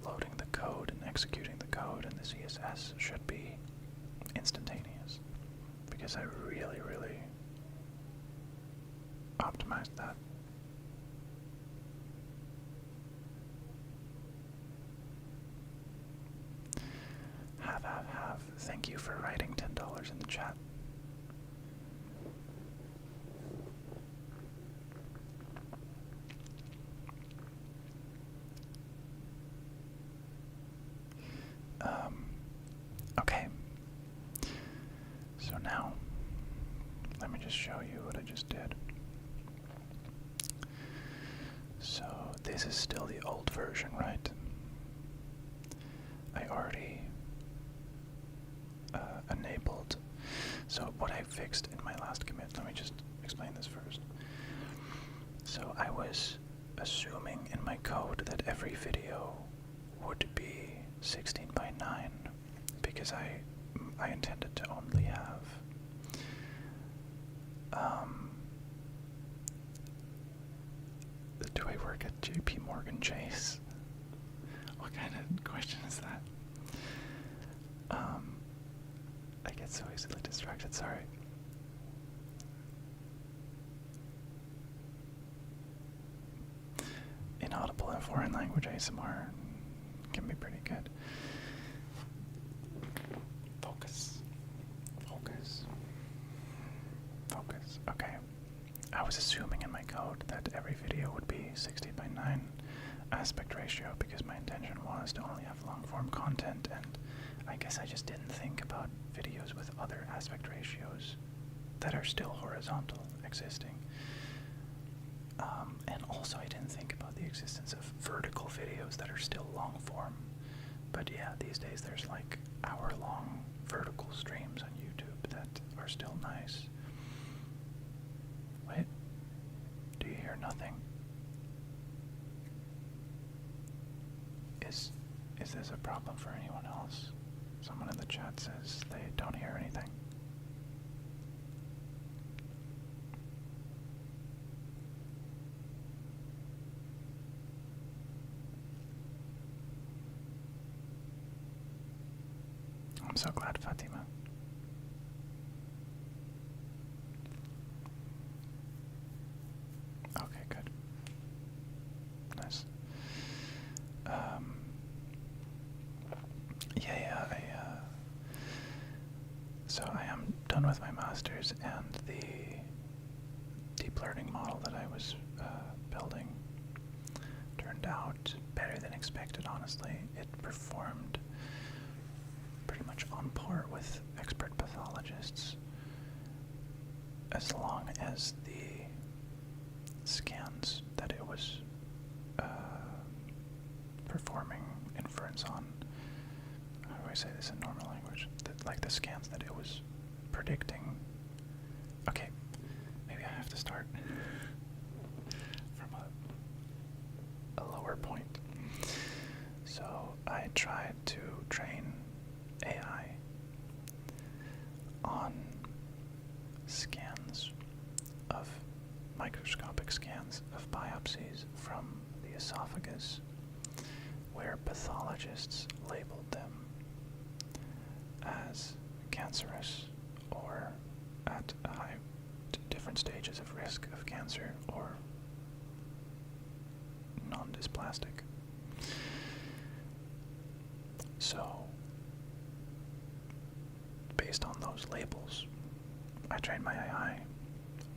A: loading the code and executing the code and the CSS should be instantaneous, because I really, really optimized that. Have. Thank you for writing $10 in the chat. Okay. So now, let me just show you what I just did. So this is still the old version, right? I already enabled. So what I fixed in my last commit, let me just explain this first. So I was assuming in my code that every video would be 16 by 9 because I intended to only have do I work at JP Morgan Chase? What kind of question is that? I get so easily distracted, sorry. Inaudible and foreign language ASMR can be pretty good. Focus. Okay. I was assuming in my code that every video would be 60 by 9 aspect ratio because my intention was to only have long form content, and I guess I just didn't think about videos with other aspect ratios that are still horizontal existing. And also I didn't think about the existence of vertical videos that are still long form. But yeah, these days there's like hour-long vertical streams on YouTube that are still nice. Wait, do you hear nothing? Is this a problem for anyone else? Someone in the chat says they don't hear anything. I'm so glad, Fatima. Okay, good. Nice. So I am done with my master's, and the deep learning model that I was building turned out better than expected, honestly. It performed pretty much on par with expert pathologists, as long as the scans that it was performing inference on, how do I say this in normal language, like the scans that it was predicting. Okay, maybe I have to start from a lower point. So I tried to train AI on scans of microscopic scans of biopsies from the esophagus, where pathologists labeled them as cancerous or at different stages of risk of cancer or non-dysplastic. So, based on those labels, I trained my AI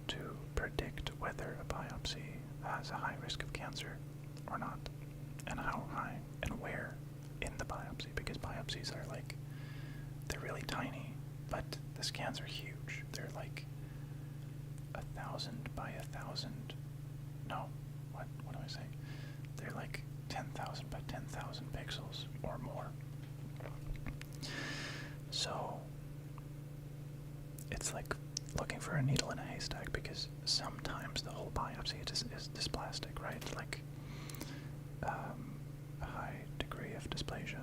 A: to predict whether a biopsy has a high risk of cancer or not, and how high and where in the biopsy, because biopsies are like, they're really tiny, but the scans are huge. They're like 1,000 by 1,000. No, what do I say? They're like 10,000 by 10,000 pixels or more. So it's like looking for a needle in a haystack, because sometimes the whole biopsy is dysplastic, right? Like a high degree of dysplasia.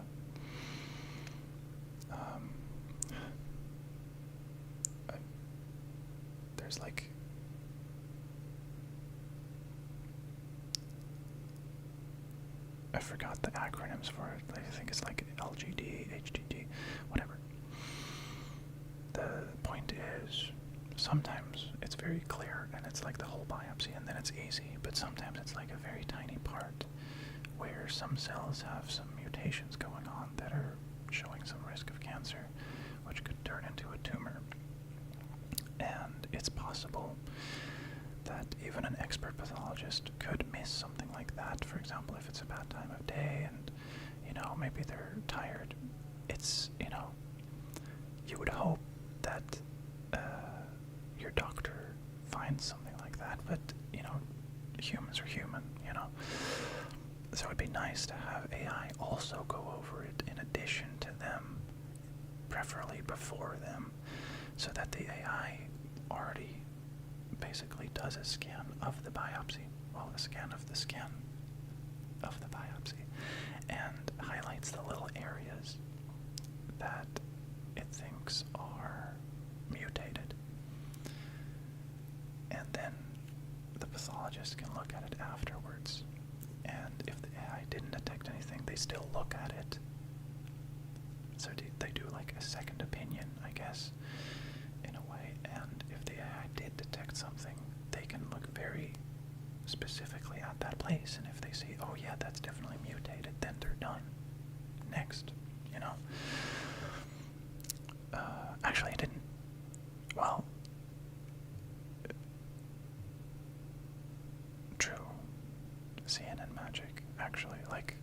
A: There's like I forgot the acronyms for it. I think it's like LGD, HGD, whatever. The point is, sometimes it's very clear and it's like the whole biopsy and then it's easy, but sometimes it's like a very tiny part where some cells have some mutations going on that are showing some risk of cancer, which could turn into a tumor. And it's possible that even an expert pathologist could miss something like that. For example, if it's a bad time of day and, maybe they're tired. It's, you would hope that your doctor finds something like that, but, humans are human, So it'd be nice to have AI also go over it in addition to them, preferably before them, so that the AI already basically does a scan of the biopsy, a scan of the scan of the biopsy, and highlights the little areas that it thinks are mutated. And then the pathologist can look at it afterwards, and if the AI didn't detect anything, they still look at it. So they do like a second opinion, I guess, in a way. And if the AI did detect something, they can look very specifically at that place, and if they see, oh yeah, that's definitely mutated, then they're done. Next, Actually, I didn't. Well, magic, actually. Like,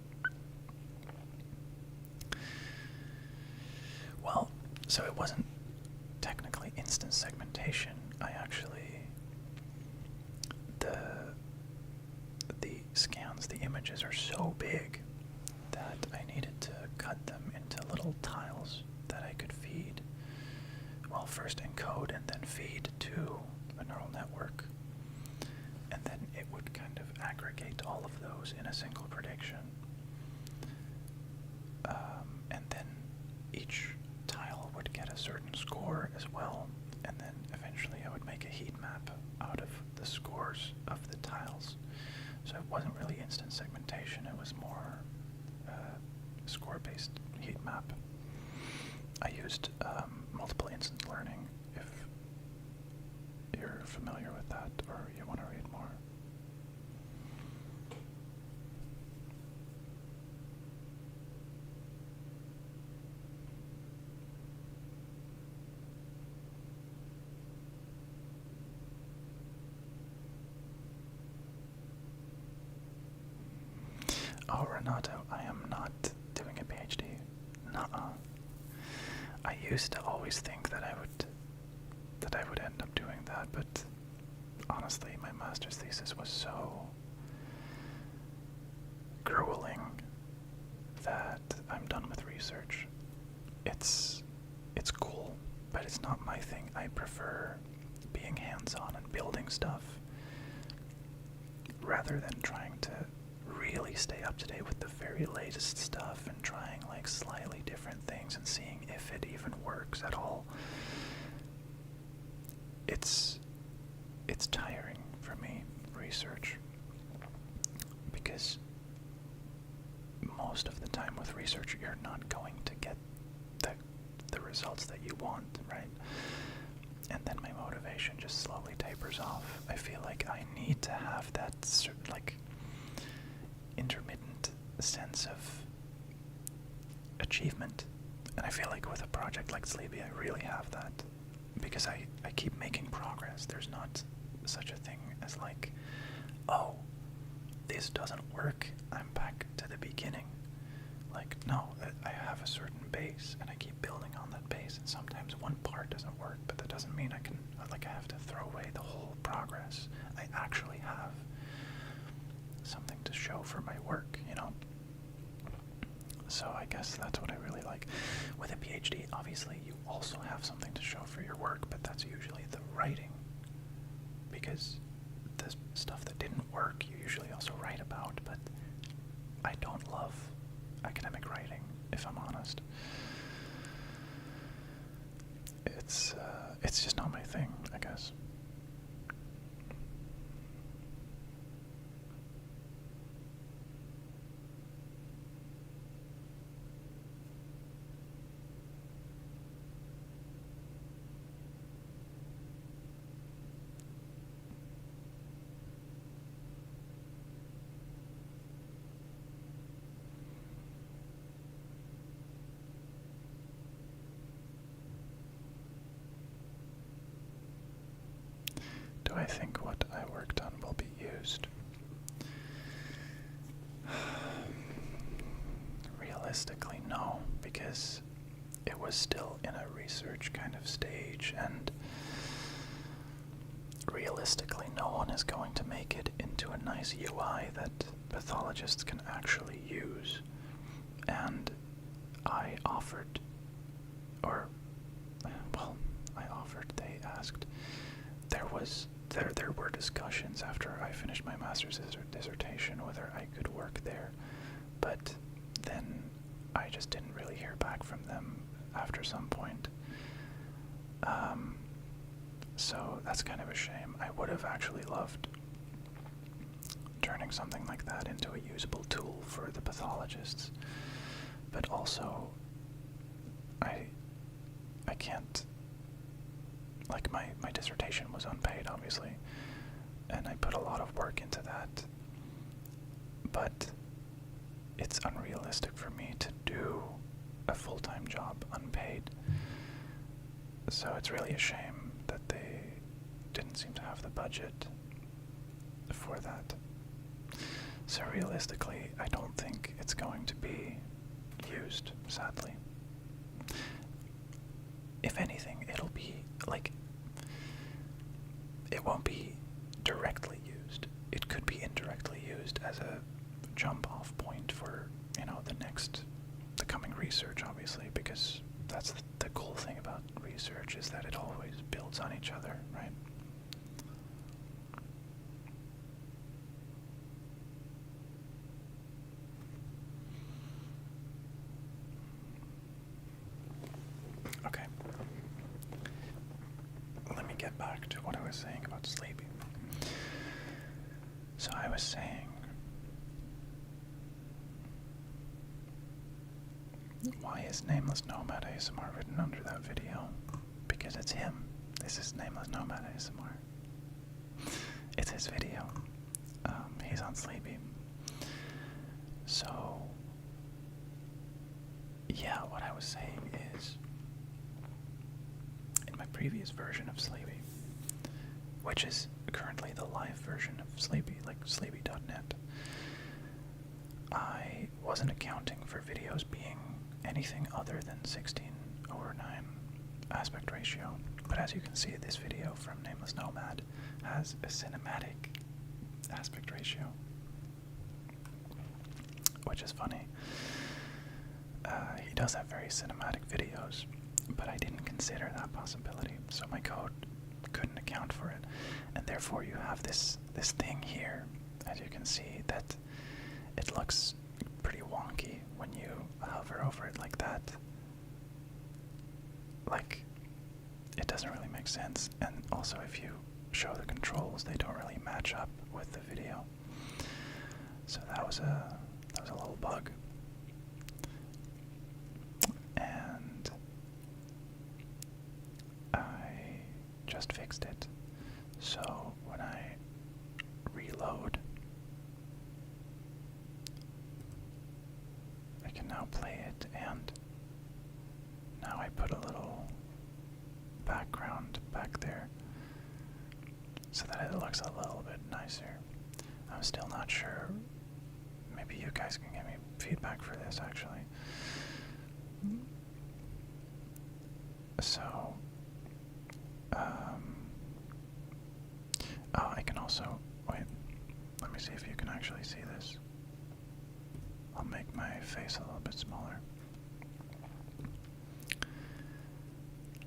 A: well, so it wasn't technically instant segmentation. I actually, the scans, the images are so big that I needed to cut them into little tiles that I could feed. Well, first encode and then feed to a neural network. And then it would kind of aggregate all of those in a single prediction. And then each tile would get a certain score as well. And then eventually I would make a heat map out of the scores of the tiles. So it wasn't really instant segmentation, it was more score-based heat map. I used multiple instance learning, if you're familiar with that or you want to read more. Oh, Renata, I am not doing a PhD. Nuh-uh. I used to always think that I would end up doing that, but honestly, my master's thesis was so grueling that I'm done with research. It's cool, but it's not my thing. I prefer being hands-on and building stuff rather than trying to really stay up to date with the very latest stuff and trying like slightly different things and seeing if it even works at all. It's tiring for me, research, because most of the time with research you're not going to get the results that you want, right? And then my motivation just slowly tapers off. I feel like I need to have that like intermittent sense of achievement, and I feel like with a project like Sleebi I really have that, because I keep making progress. There's not such a thing as like, oh, this doesn't work, I'm back to the beginning. Like, no, I have a certain base and I keep building on that base, and sometimes one part doesn't work, but that doesn't mean I have to throw away the whole progress. I actually have something to show for my work, you know? So I guess that's what I really like. With a PhD, obviously, you also have something to show for your work, but that's usually the writing. Because the stuff that didn't work, you usually also write about, but I don't love academic writing, if I'm honest. It's just not my thing, I guess. Do I think what I worked on will be used? Realistically, no, because it was still in a research kind of stage, and realistically, no one is going to make it into a nice UI that pathologists can actually use. And I offered, they asked. There were discussions after I finished my master's dissertation whether I could work there, but then I just didn't really hear back from them after some point. So that's kind of a shame. I would have actually loved turning something like that into a usable tool for the pathologists, but also I can't. Like, my dissertation was unpaid, obviously, and I put a lot of work into that, but it's unrealistic for me to do a full-time job unpaid. So it's really a shame that they didn't seem to have the budget for that. So realistically, I don't think it's going to be used, sadly. If anything, it'll be like, it won't be directly used. It could be indirectly used as a jump off point for, the coming research, obviously, because that's the cool thing about research, is that it always builds on each other, right? Okay. Let me get back to what I was saying about Sleebi. So I was saying, why is Nameless Nomad ASMR written under that video? Because it's him. This is Nameless Nomad ASMR. It's his video. He's on Sleebi. So, yeah, what I was saying is, in my previous version of Sleebi, which is currently the live version of Sleebi, like Sleebi.net, I wasn't accounting for videos being anything other than 16:9 aspect ratio. But as you can see, this video from Nameless Nomad has a cinematic aspect ratio, which is funny. He does have very cinematic videos, but I didn't consider that possibility, so my code couldn't account for it, and therefore you have this thing here, as you can see, that it looks pretty wonky when you hover over it like that. Like, it doesn't really make sense, and also if you show the controls, they don't really match up with the video. So that was a little bug, and I just fixed it. So when I reload, I can now play it, and now I put a little background back there so that it looks a little bit nicer. I'm still not sure. Maybe you guys can give me feedback for this, actually. So, I can also, wait, let me see if you can actually see this. I'll make my face a little bit smaller.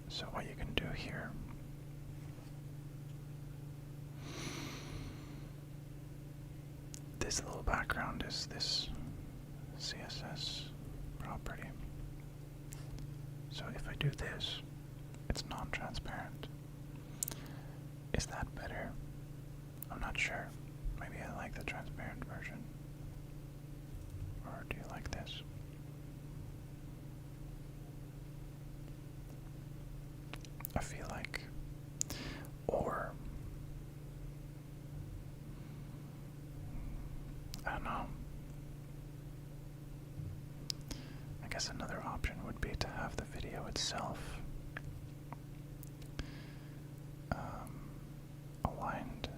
A: So what you can do here, this little background is this CSS property. So if I do this, it's non-transparent. Is that better? I'm not sure. Maybe I like the transparent version. Or do you like this? I feel like, or I don't know. I guess another option would be to have the video itself aligned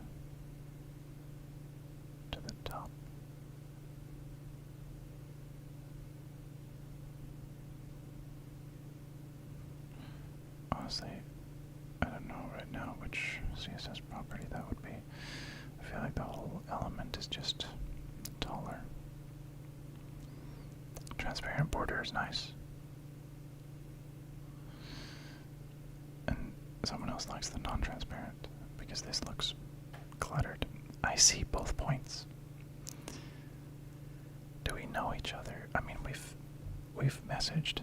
A: to the top. Honestly, I don't know right now which CSS property that would be. I feel like the whole element is just taller. Transparent border is nice. And someone else likes the non-transparent because this looks cluttered. I see both points. Do we know each other? I mean, we've messaged.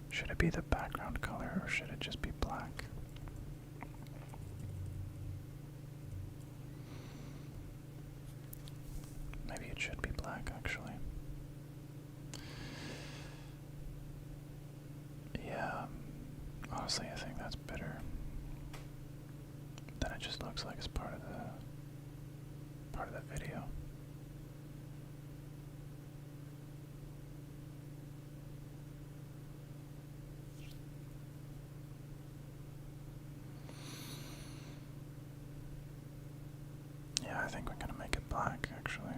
A: Should it be the background color, or should it just be black? Maybe it should be black, actually. looks like it's part of the video. Yeah, I think we're gonna make it black actually,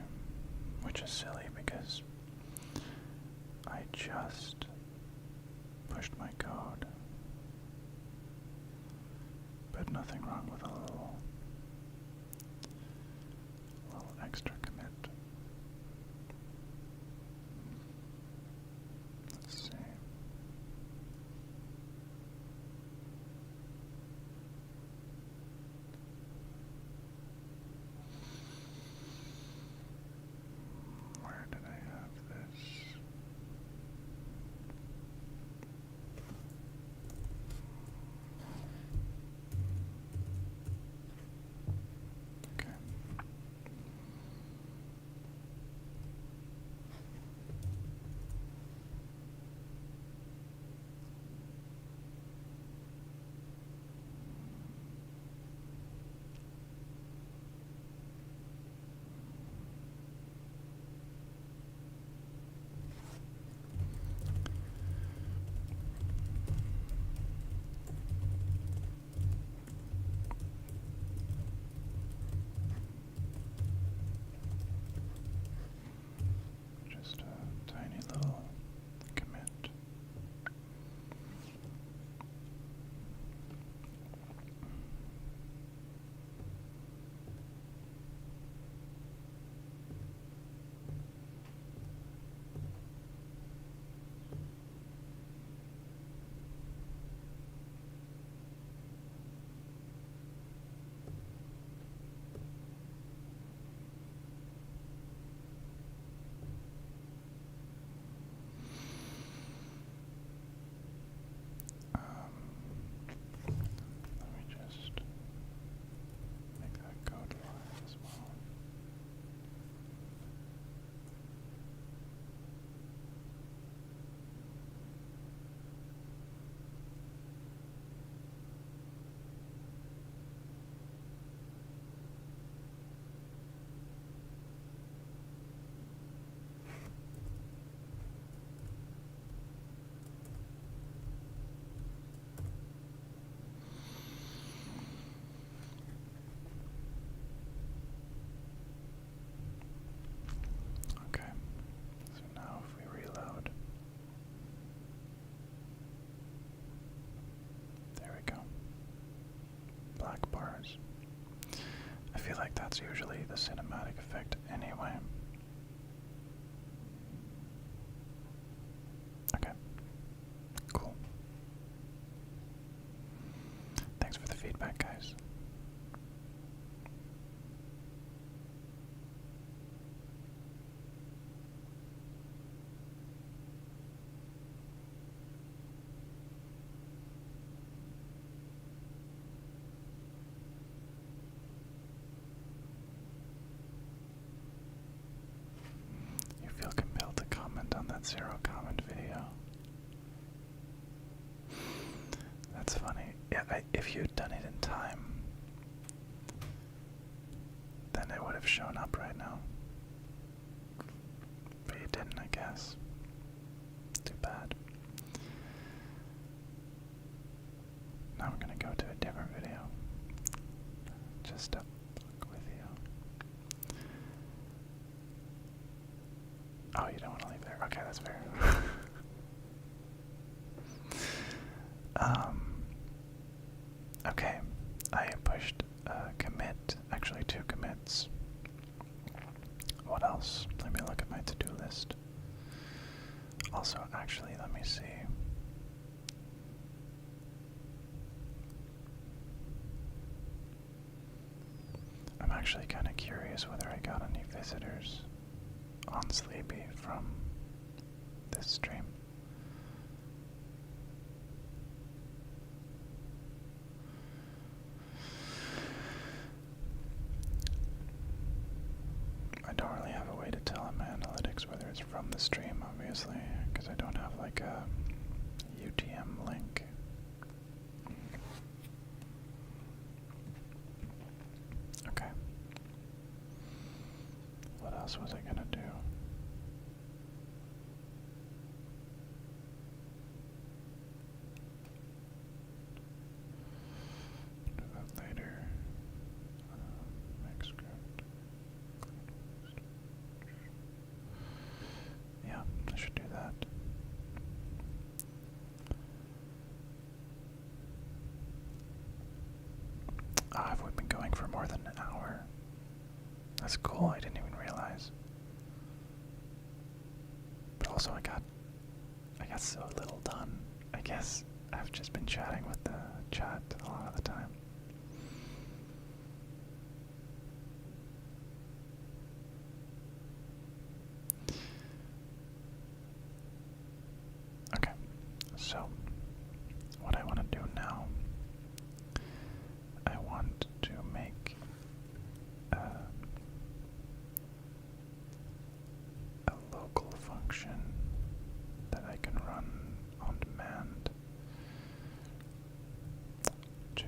A: which is silly because I just pushed my code. But nothing wrong with a little extra commit. Let's see. Where did I have this? Okay. Just a tiny little commit. Let me just make that code live as well. Okay, so now if we reload, there we go. Black bars. I feel like that's usually the cinematic effect anyway. Okay, cool. Thanks for the feedback, guys. You feel compelled to comment on that zero comment video. That's funny. Yeah, if you'd done it in time, then it would have shown up right now. But you didn't, I guess. Too bad. Now we're gonna go to a different video. Just to fuck with you. Oh, you don't want to leave there? Okay, that's fair. Okay, I pushed a commit, actually 2 commits. What else? Let me look at my to-do list. Also, actually, let me see. I'm actually kind of curious whether I got any visitors on Sleebi from this stream. I don't really have a way to tell in my analytics whether it's from the stream, obviously, because I don't have like a UTM link. else was I gonna do? Do that later. Make script. Yeah, I should do that. Have we been going for more than an hour? That's cool, I didn't even realize. But also I got so little done. I guess I've just been chatting with the chat a lot of the time. Okay, so what I want to do now, I want to make a local function that I can run on demand to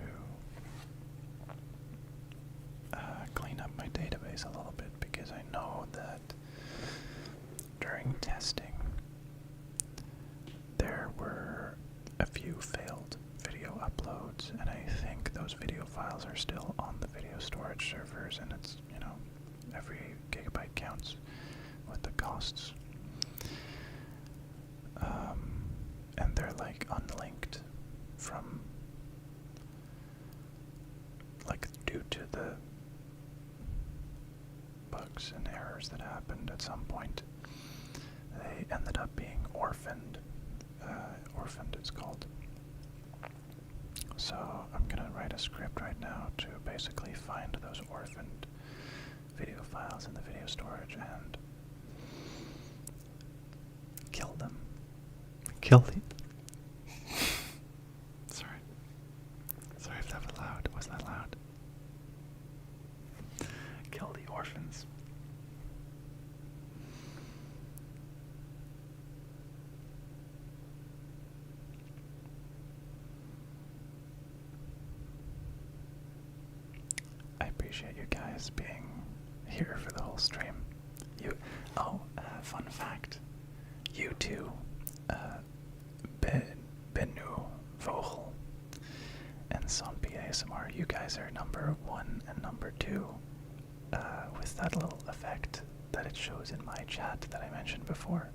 A: clean up my database a little bit, because I know that during testing there were a few failed video uploads, and I think those video files are still on the video storage servers, and it's, you know, every gigabyte counts with the costs. And they're like unlinked from, like, due to the bugs and errors that happened at some point. They ended up being orphaned. Orphaned it's called. So I'm gonna write a script right now to basically find those orphaned video files in the video storage and kill them. Kill the... Sorry. Sorry if that was loud. Was that loud? Kill the orphans. I appreciate you guys being here for the whole stream. Fun fact. You two, Benu, Vogel, and Zombie ASMR, you guys are number 1 and number 2, with that little effect that it shows in my chat that I mentioned before.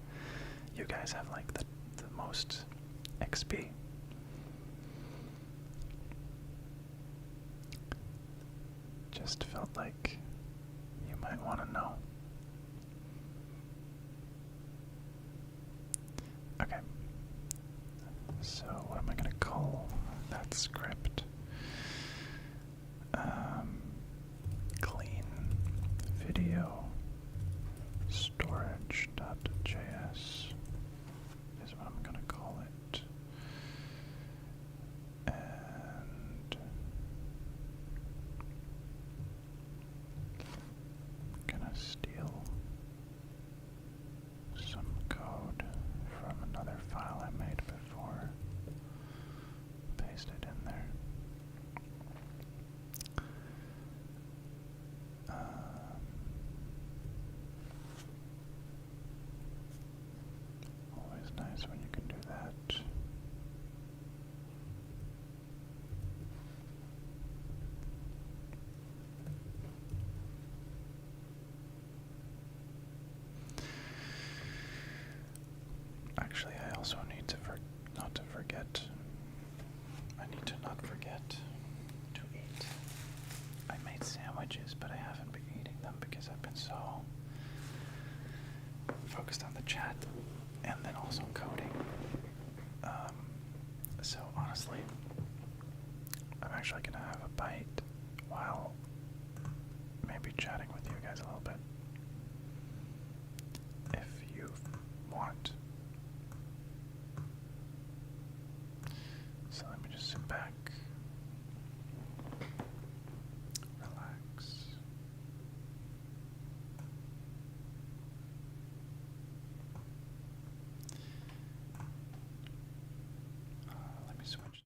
A: You guys have like the most XP. Just felt like you might want to know. Okay. So what am I going to call that script? Clean video storage.js is what I'm going to call it. And gonna steal some code from another file I made before, paste it in there. Always nice when you can do that. Actually, I also need to not to forget. I need to not forget to eat. I made sandwiches, but I haven't been eating them because I've been so focused on the chat and then also coding. So honestly, I'm actually gonna have a bite while maybe chatting with you guys a little bit, if you want. So let me just sit back, relax. Let me switch.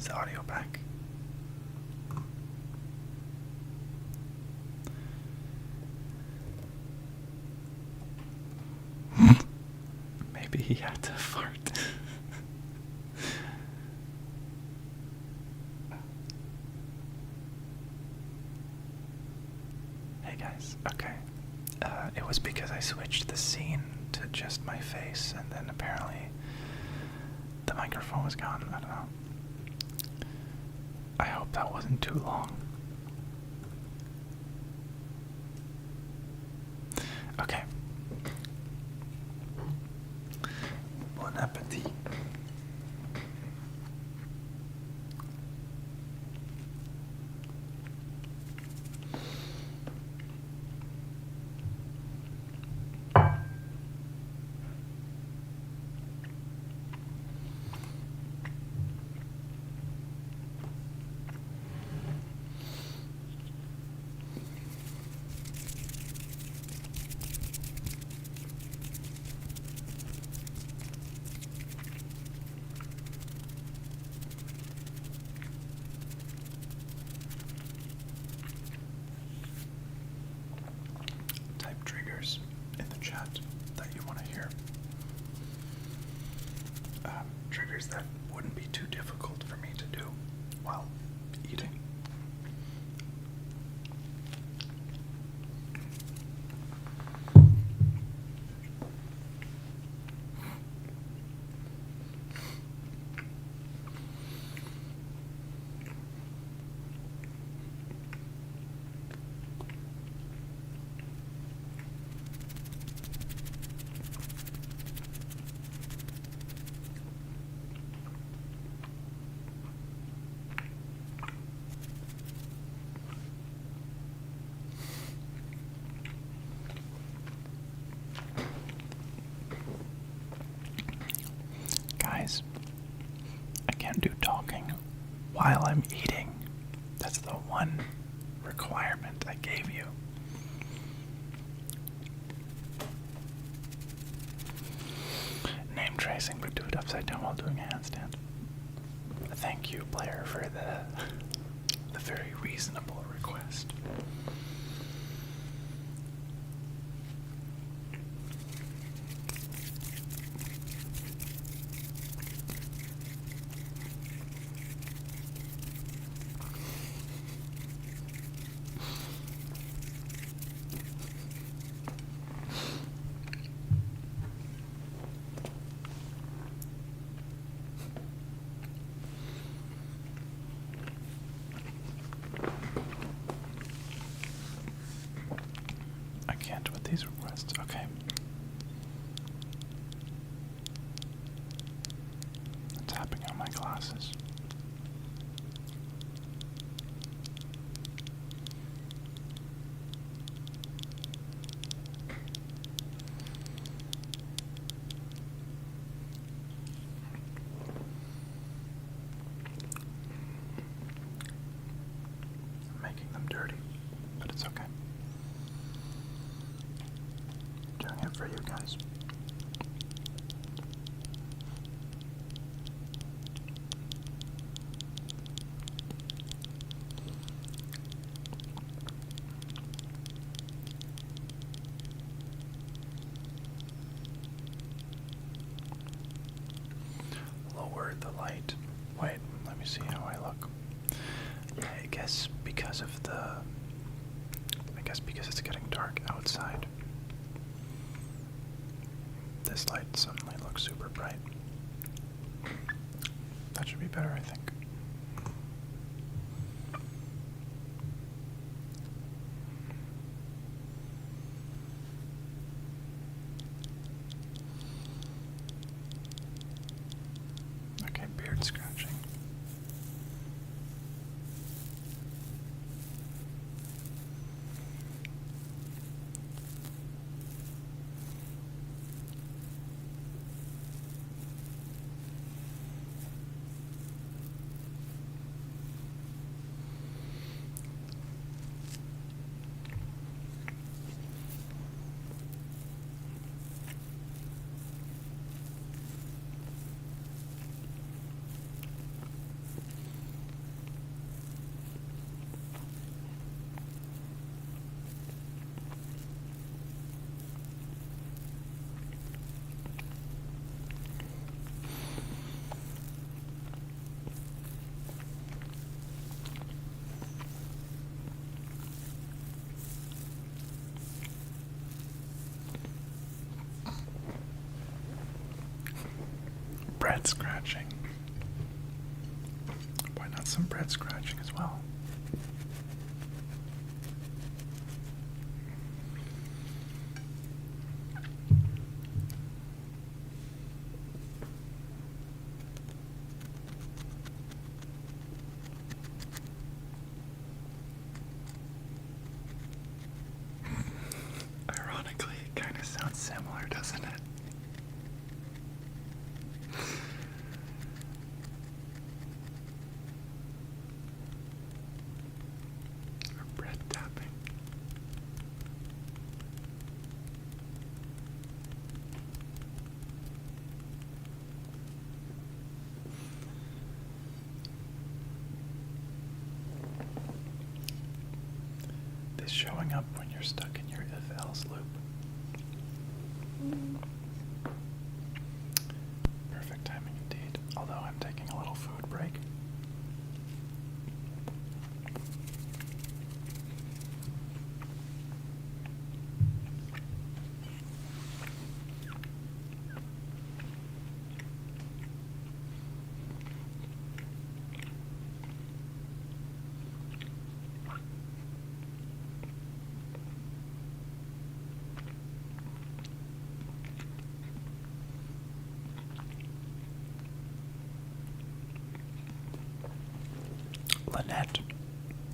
A: Is the audio back? Maybe he had to fart. Hey guys, okay. It was because I switched the scene to just my face, and then apparently the microphone was gone. I don't know. I hope that wasn't too long. Okay. Bon appetit. In the chat that you want to hear. Triggers that wouldn't be too difficult for me to do while eating. Guys, I can't do talking while I'm eating. That's the one requirement I gave you. Name tracing, but do it upside down while doing a handstand. Thank you, player, for the very reasonable request. These requests, okay. I'm tapping on my glasses. I'm making them dirty, but it's okay. For you guys. Lower the light. Wait, let me see how I look. Yeah, I guess because it's getting dark outside. This light suddenly looks super bright. That should be better, I think. Okay, beard scratching. scratching. Why not some bread scratching as well? Ironically, it kind of sounds similar, doesn't it? Or bread tapping. This showing up when you're stuck in your if-else loop. Perfect timing indeed, although I'm taking a little food break. Lynette,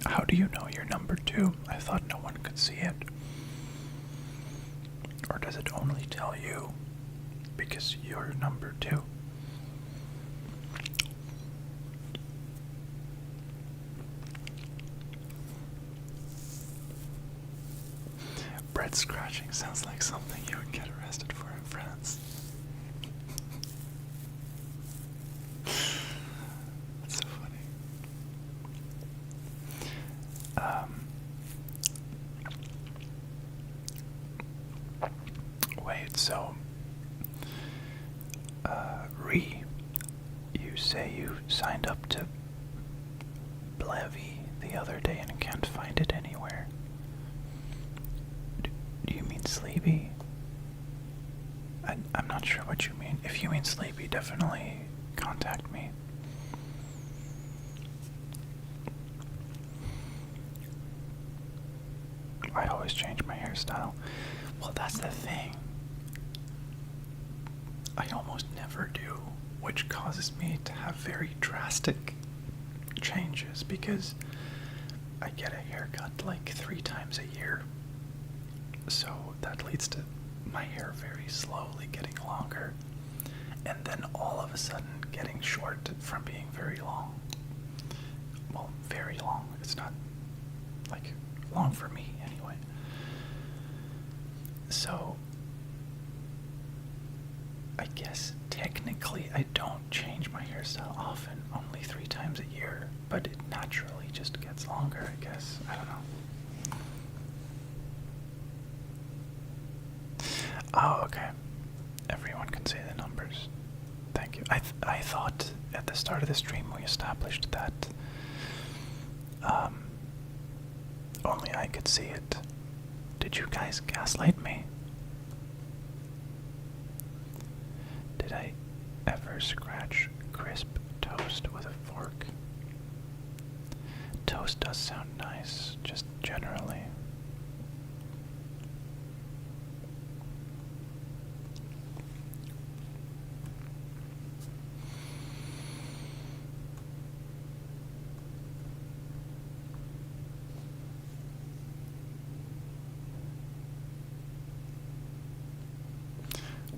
A: how do you know you're number 2? I thought no one could see it. Or does it only tell you because you're number 2? Bread scratching sounds like something you would get arrested for in France. That's so funny. Wait, so, you say you signed up to Blevy the other day and can't find it anywhere. Do you mean Sleebi? I'm not sure what you mean. If you mean Sleebi, definitely contact me. I always change my hairstyle. Well, that's the thing. I almost never do, which causes me to have very drastic changes because I get a haircut like 3 times a year. So that leads to my hair very slowly getting longer and then all of a sudden getting short from being very long. Well, very long. It's not like long for me anyway. So I guess technically I don't change my hairstyle often, only 3 times a year, but it naturally just gets longer, I guess. I don't know. Oh, okay. Everyone can see the numbers. Thank you. I thought at the start of the stream we established that only I could see it. Did you guys gaslight me? Did I ever scratch crisp toast with a fork? Toast does sound nice, just generally.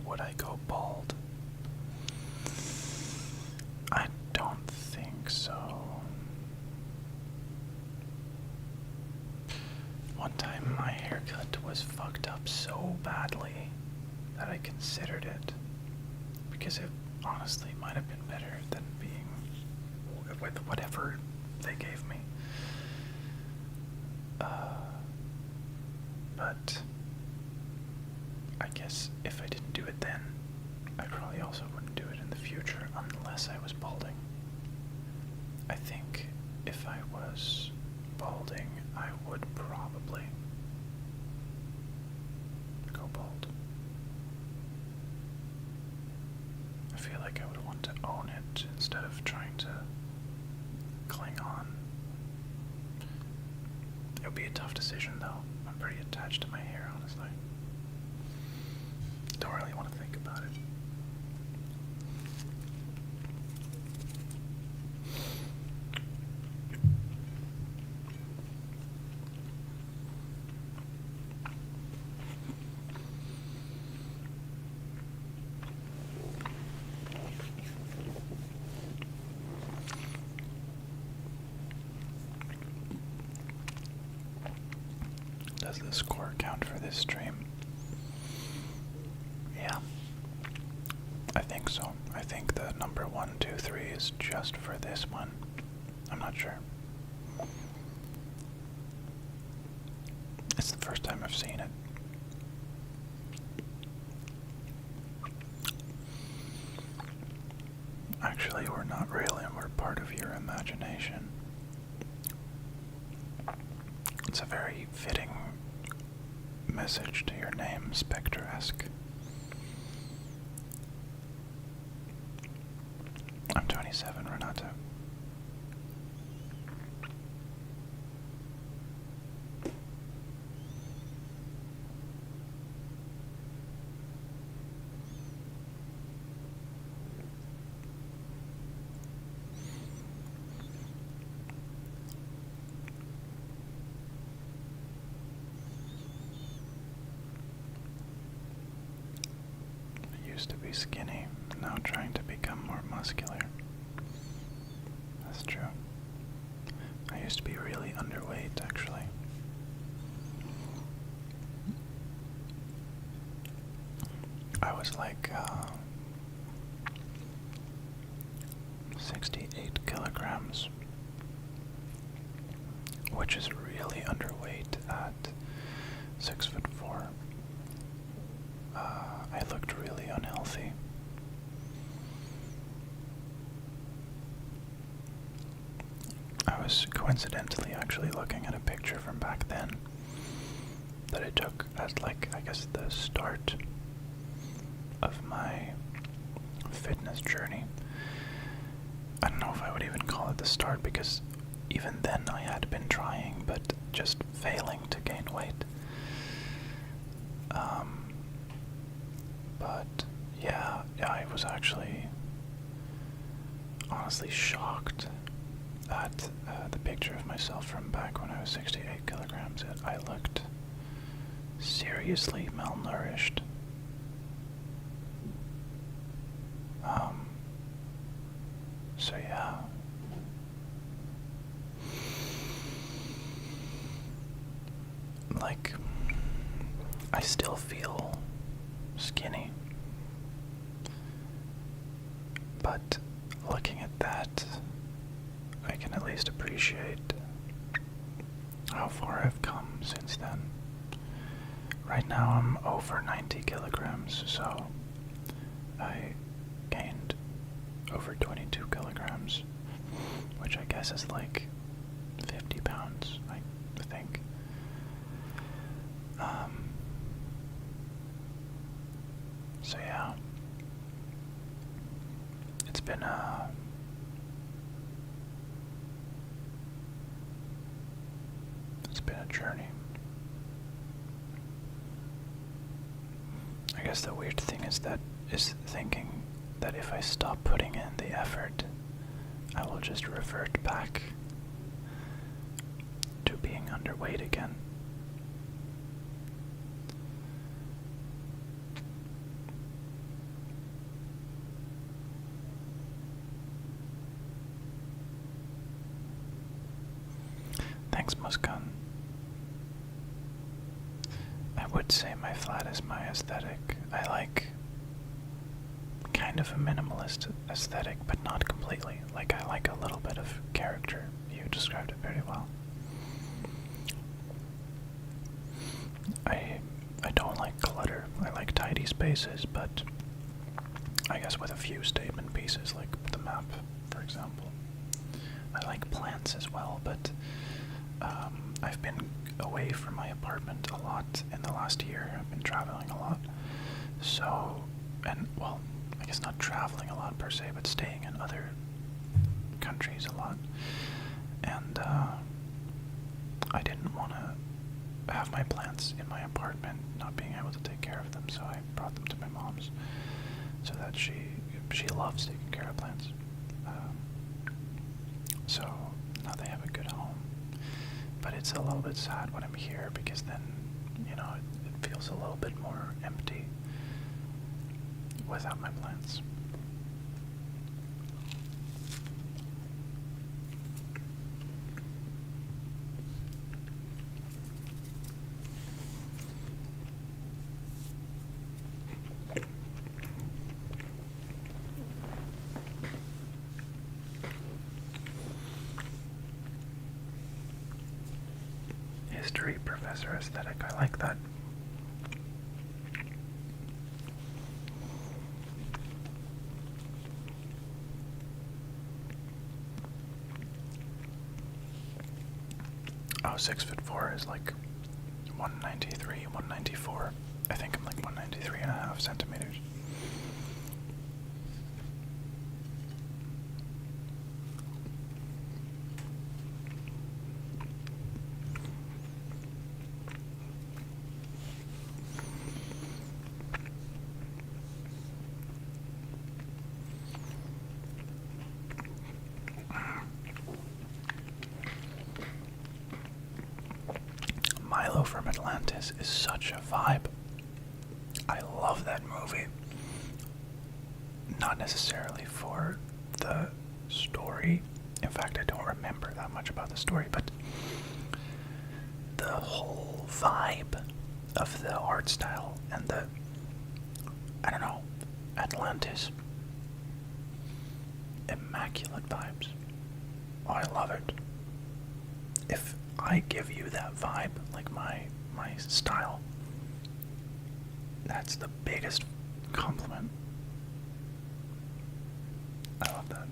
A: Would I go bald? I don't think so. One time my haircut was fucked up so badly that I considered it, because it honestly might have been better than being with whatever they gave me. But I guess if I didn't do it then, I probably also wouldn't do it in the future unless I was balding. I think if I was balding, I would probably go bald. I feel like I would want to own it. a tough decision, though. I'm pretty attached to my hair, honestly. Don't really want to think about it. Does the score count for this stream? Yeah, I think so. I think the number 1, 2, 3 is just for this one. I'm not sure. It's the first time I've seen it. Actually, we're not real and we're part of your imagination. It's a very fitting message to your name, Spectre-esque. I'm 27, Renata. Used to be skinny, now trying to become more muscular. That's true. I used to be really underweight, actually. I was like 68 kilograms, which is really underweight at 6'4". I looked really unhealthy. I was coincidentally actually looking at a picture from back then that I took as, like, I guess the start of my fitness journey. I don't know if I would even call it the start, because even then I had been trying but just failing to gain weight. But yeah, I was actually honestly shocked at the picture of myself from back when I was 68 kilograms. I looked seriously malnourished. So yeah. Like, I still feel skinny, but looking at that, I can at least appreciate how far I've come since then. Right now I'm over 90 kilograms, so I gained over 22 kilograms, which I guess is like 50 pounds, I think. So yeah, it's been a journey. I guess the weird thing is thinking that if I stop putting in the effort, I will just revert back to being underweight again. Thanks, Muskan. I would say my flat is my aesthetic. I like kind of a minimalist aesthetic, but not completely. Like, I like a little bit of character. You described it very well. I don't like clutter. I like tidy spaces, but I guess with a few statement pieces, like the map, for example. I like plants as well, but I've been away from my apartment a lot in the last year. I've been traveling a lot. So, well, I guess not traveling a lot per se, but staying in other countries a lot. And I didn't want to have my plants in my apartment, not being able to take care of them, so I brought them to my mom's, so that she loves taking care of plants. So now they have a good home. But it's a little bit sad when I'm here, because then, you know, it feels a little bit more empty without my plants. History professor aesthetic, I like that. Oh, 6'4" is like 193, 194. I think I'm like 193.5 centimeters. From Atlantis is such a vibe. I love that movie. Not necessarily for the story. In fact, I don't remember that much about the story, but the whole vibe of the art style and the, I don't know, Atlantis. Immaculate vibes. Oh, I love it. If I give you that vibe, like my style, that's the biggest compliment. I love that.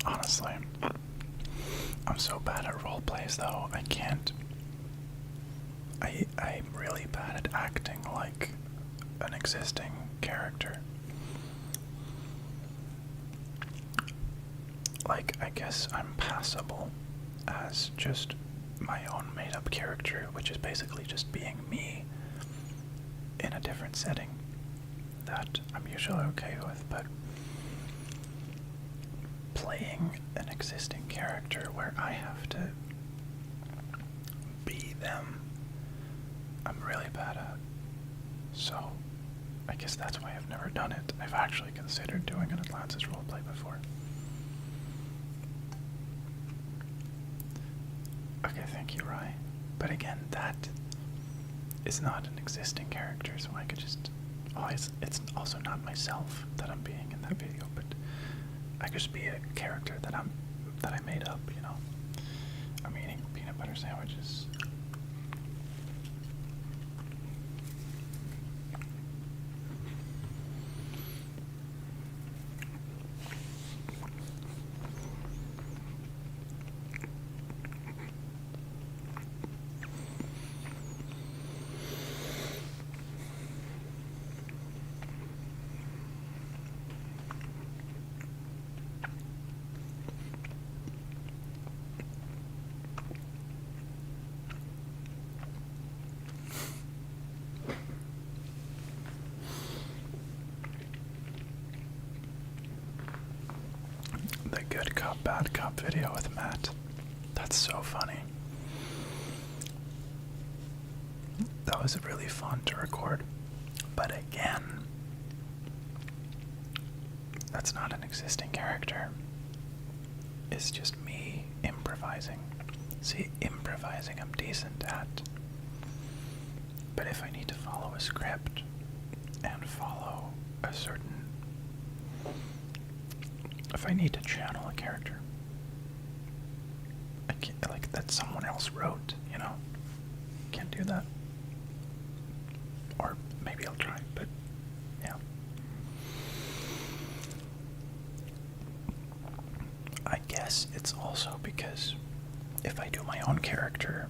A: Honestly, I'm so bad at role plays though. I can't. I'm really bad at acting like an existing character. Like, I guess I'm passable as just my own made-up character, which is basically just being me in a different setting. That I'm usually okay with, but playing an existing character where I have to be them, I'm really bad at. So I guess that's why I've never done it. I've actually considered doing an Atlantis roleplay before. Okay, thank you, Rye. But again, that is not an existing character, so I could just... Oh, it's also not myself that I'm being in that video, but I could just be a character that I made up, you know. I'm eating peanut butter sandwiches. Good cop, bad cop video with Matt. That's so funny. That was really fun to record. But again, that's not an existing character. It's just me improvising. See, improvising I'm decent at. But if I need to follow a script and follow a certain if I need to channel a character, I can't, like, that someone else wrote, you know? Can't do that. Or maybe I'll try, but yeah. I guess it's also because if I do my own character,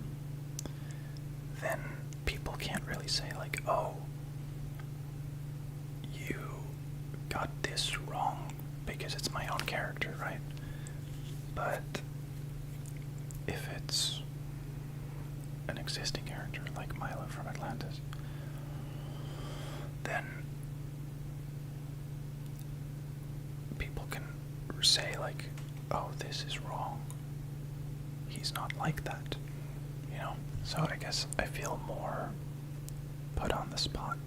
A: then people can't really say, like, oh, you got this wrong, because it's my own character, right? But if it's an existing character like Milo from Atlantis, then people can say, like, oh, this is wrong. He's not like that, you know? So I guess I feel more put on the spot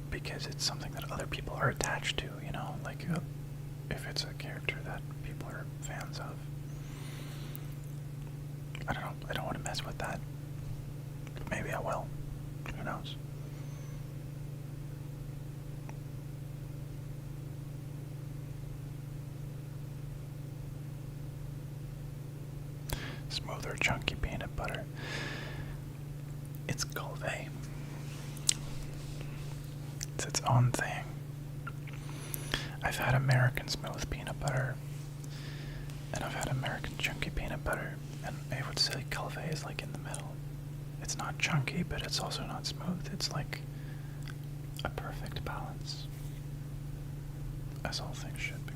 A: because it's something that other people are attached to, you know? Like, if it's a character that people are fans of. I don't know. I don't want to mess with that. Maybe I will. Who knows? Smooth or chunky peanut butter. It's Colvey. It's its own thing. I've had American smooth peanut butter, and I've had American chunky peanut butter, and I would say Colvey is like in the middle. It's not chunky, but it's also not smooth. It's like a perfect balance, as all things should be.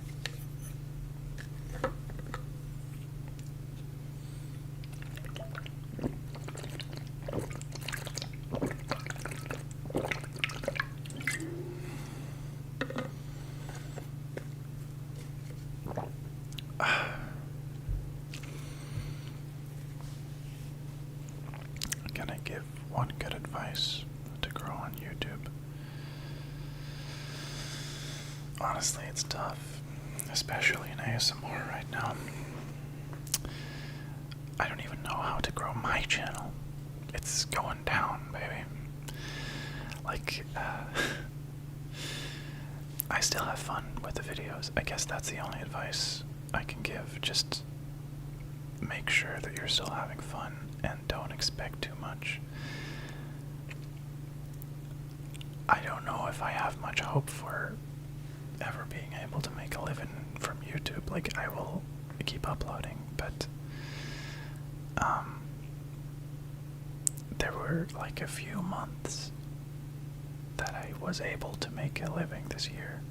A: Can I give one good advice to grow on YouTube? Honestly, it's tough, especially in ASMR right now. I don't even know how to grow my channel. It's going down, baby. Like, I still have fun with the videos. I guess that's the only advice I can give. Just make sure that you're still having fun and don't expect too much. I don't know if I have much hope for ever being able to make a living from YouTube. Like, I will keep uploading, but there were like a few months that I was able to make a living this year,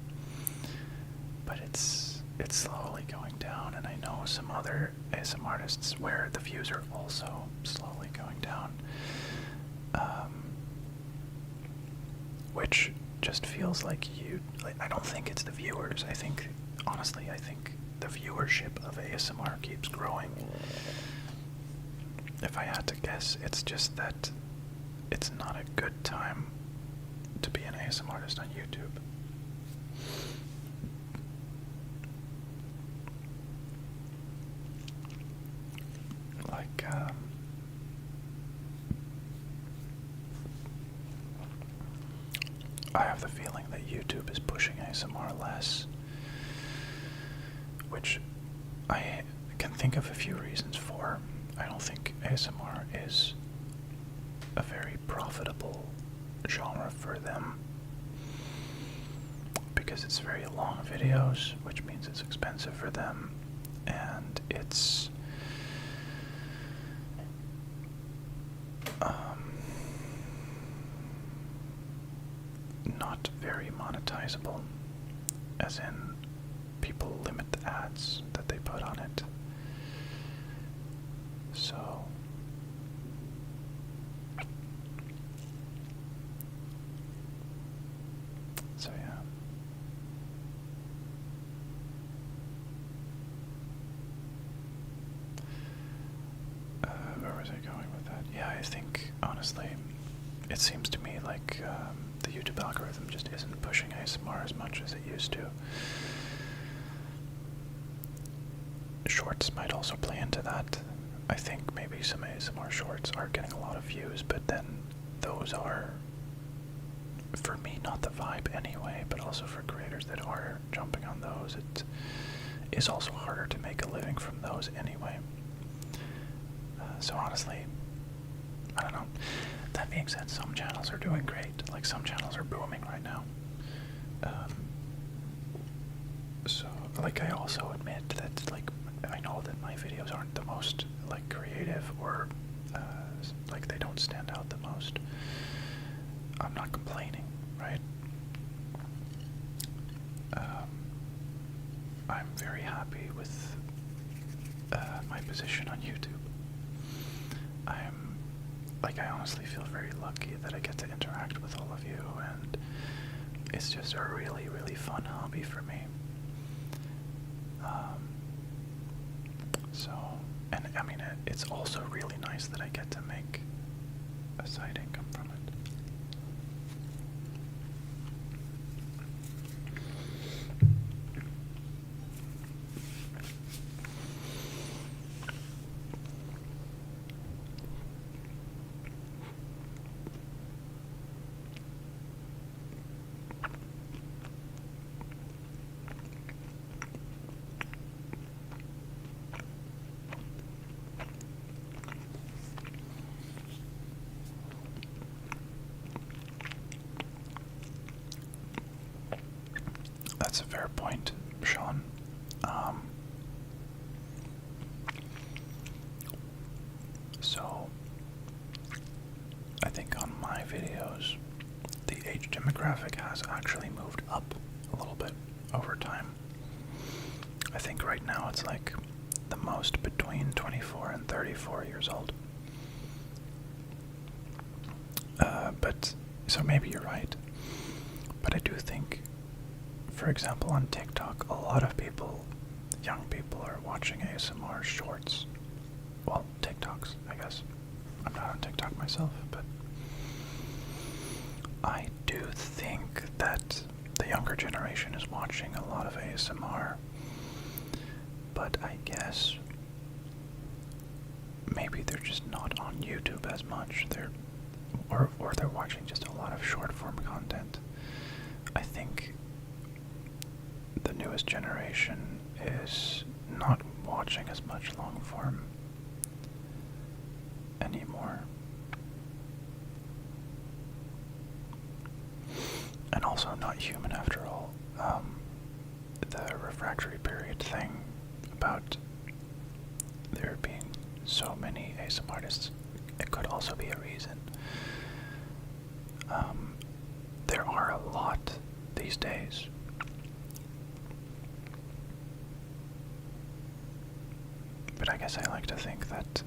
A: but it's slowly going down, and I know some other ASM artists where the views are also slowly going down, which just feels like I don't think it's the viewers. I think, honestly, the viewership of ASMR keeps growing. If I had to guess, it's just that it's not a good time to be an ASM artist on YouTube. Like, I have the feeling that YouTube is pushing ASMR less, which I can think of a few reasons for. I don't think ASMR is a very profitable genre for them because it's very long videos, which means it's expensive for them, and it's not very monetizable, as in people limit the ads that they put on it. So yeah. Where was I going with that? Yeah, I think, honestly, it seems to me like the YouTube algorithm just isn't pushing ASMR as much as it used to. Shorts might also play into that. I think maybe some ASMR shorts are getting a lot of views, but then those are for me, not the vibe anyway, but also for creators that are jumping on those, it is also harder to make a living from those anyway. So honestly, I don't know. That being said, some channels are doing great. Like, some channels are booming right now. So, like, I also admit that, like, I know that my videos aren't the most, like, creative or, like, they don't stand out the most. I'm not complaining, right? I'm very happy with my position on YouTube. I honestly feel very lucky that I get to interact with all of you, and it's just a really, really fun hobby for me. So, and I mean, it's also really nice that I get to make a side income from it. That's a fair point, Sean. So, I think on my videos, the age demographic has actually moved up a little bit over time. I think right now it's like the most between 24 and 34 years old. But, so maybe you're right. But I do think, for example, on TikTok, a lot of people, young people, are watching ASMR shorts. Well, TikToks, I guess. I'm not on TikTok myself, but I do think that the younger generation is watching a lot of ASMR. But I guess maybe they're just not on YouTube as much. Or they're watching just a lot of short form content. I think the newest generation is not watching as much long form anymore. And also not human after all. The refractory period thing about there being so many ASMR artists, it could also be a reason. There are a lot these days. But I guess I like to think that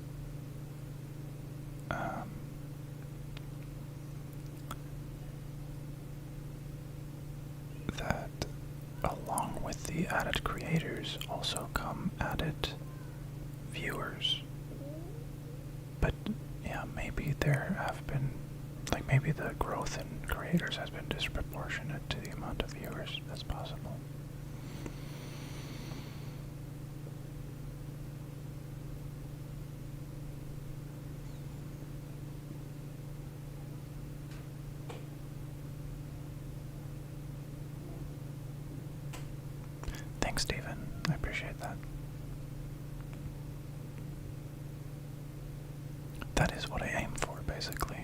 A: that along with the added creators also come added viewers. But yeah, maybe there have been, like, maybe the growth in creators has been disproportionate to the amount of viewers. That's possible. Thanks, Stephen. I appreciate that. That is what I aim for, basically.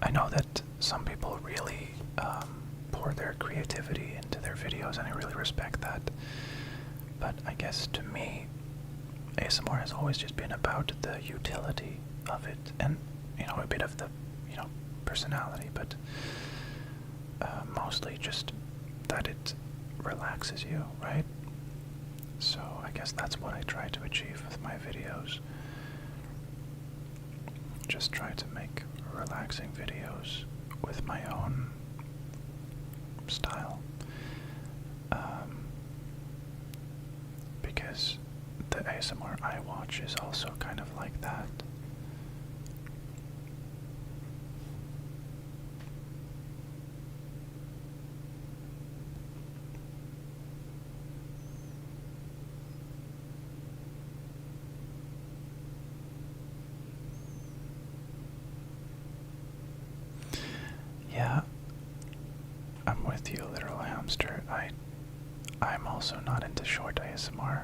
A: I know that some people really pour their creativity into their videos, and I really respect that. But I guess to me, ASMR has always just been about the utility of it, and, you know, a bit of the, you know, personality, but mostly just that it relaxes you, right? So I guess that's what I try to achieve with my videos. Just try to make relaxing videos with my own style. Because the ASMR I watch is also kind of like that. Yeah, also not into short ASMR.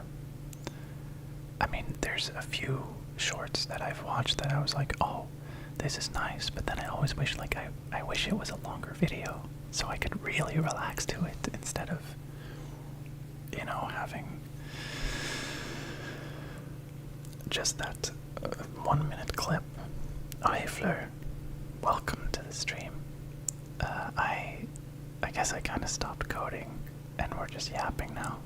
A: I mean, there's a few shorts that I've watched that I was like, oh, this is nice, but then I always wish, like, I wish it was a longer video so I could really relax to it instead of, you know, having just that 1 minute clip. Oh, hey Fleur, welcome to the stream. I guess I kind of stopped coding and we're just yapping now.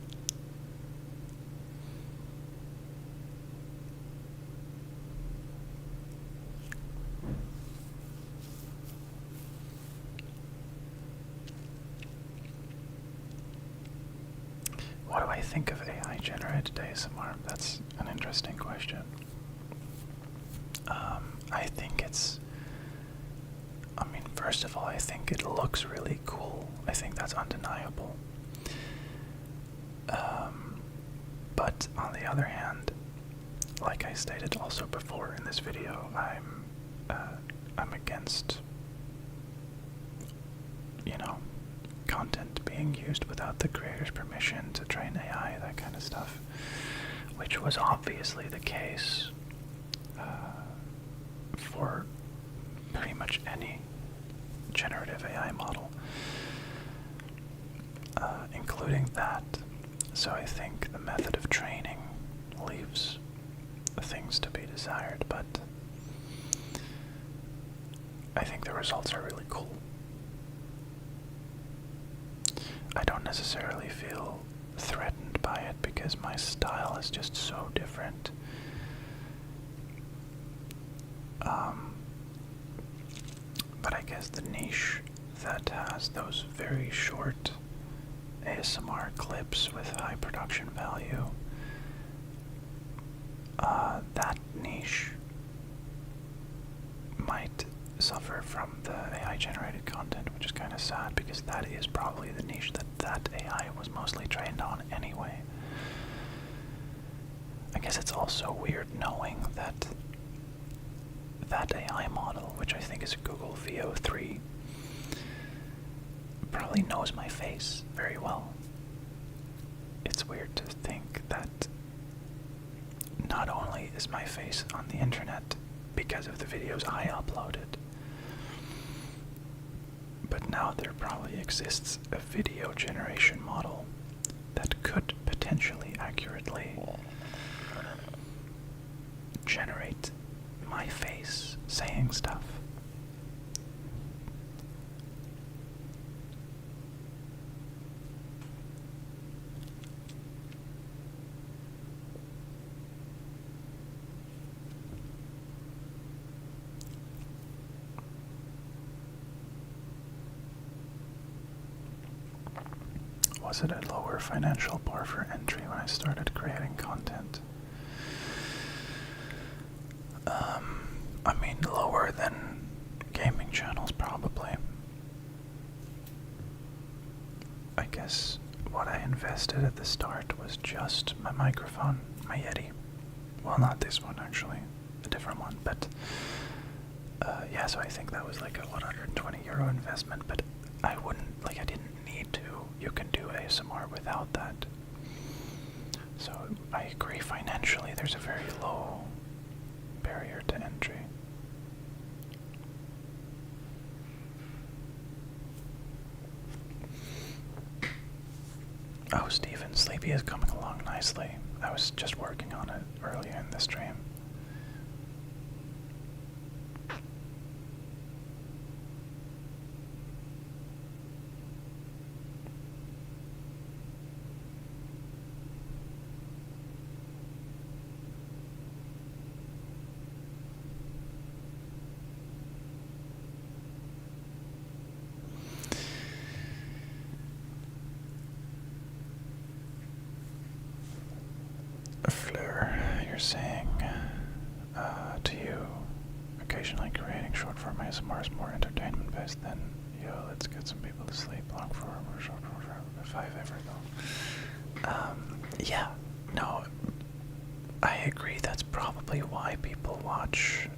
A: What do I think of AI generated ASMR? That's an interesting question. I think it's, I mean, first of all, I think it looks really cool. I think that's undeniable. But on the other hand, like I stated also before in this video, I'm against, you know, content being used without the creator's permission to train AI, that kind of stuff, which was obviously the case for pretty much any generative AI model, including that. So I think the method of training leaves things to be desired, but I think the results are really cool. I don't necessarily feel threatened by it because my style is just so different. But I guess the niche that has those very short ASMR clips with high production value, that niche might suffer from the AI generated content, which is kind of sad because that is probably the niche that AI was mostly trained on anyway. I guess it's also weird knowing that AI model, which I think is a Google VO3, probably knows my face very well. It's weird to think that not only is my face on the internet because of the videos I uploaded, but now there probably exists a video generation model that could potentially accurately generate my face saying stuff. Was it a lower financial bar for entry when I started creating content? I mean, lower than gaming channels, probably. I guess what I invested at the start was just my microphone, my Yeti. Well, not this one, actually. A different one, but yeah, so I think that was like a €120 investment, but I didn't need to. You can do ASMR without that. So I agree, financially there's a very low barrier to entry. Oh, Steven, Sleebi is coming along nicely. I was just working on it earlier in the stream. You're saying to you, occasionally creating short form ASMR is more entertainment based than, yo, let's get some people to sleep, long form or short form, if I've ever though. Yeah, no, I agree. That's probably why people watch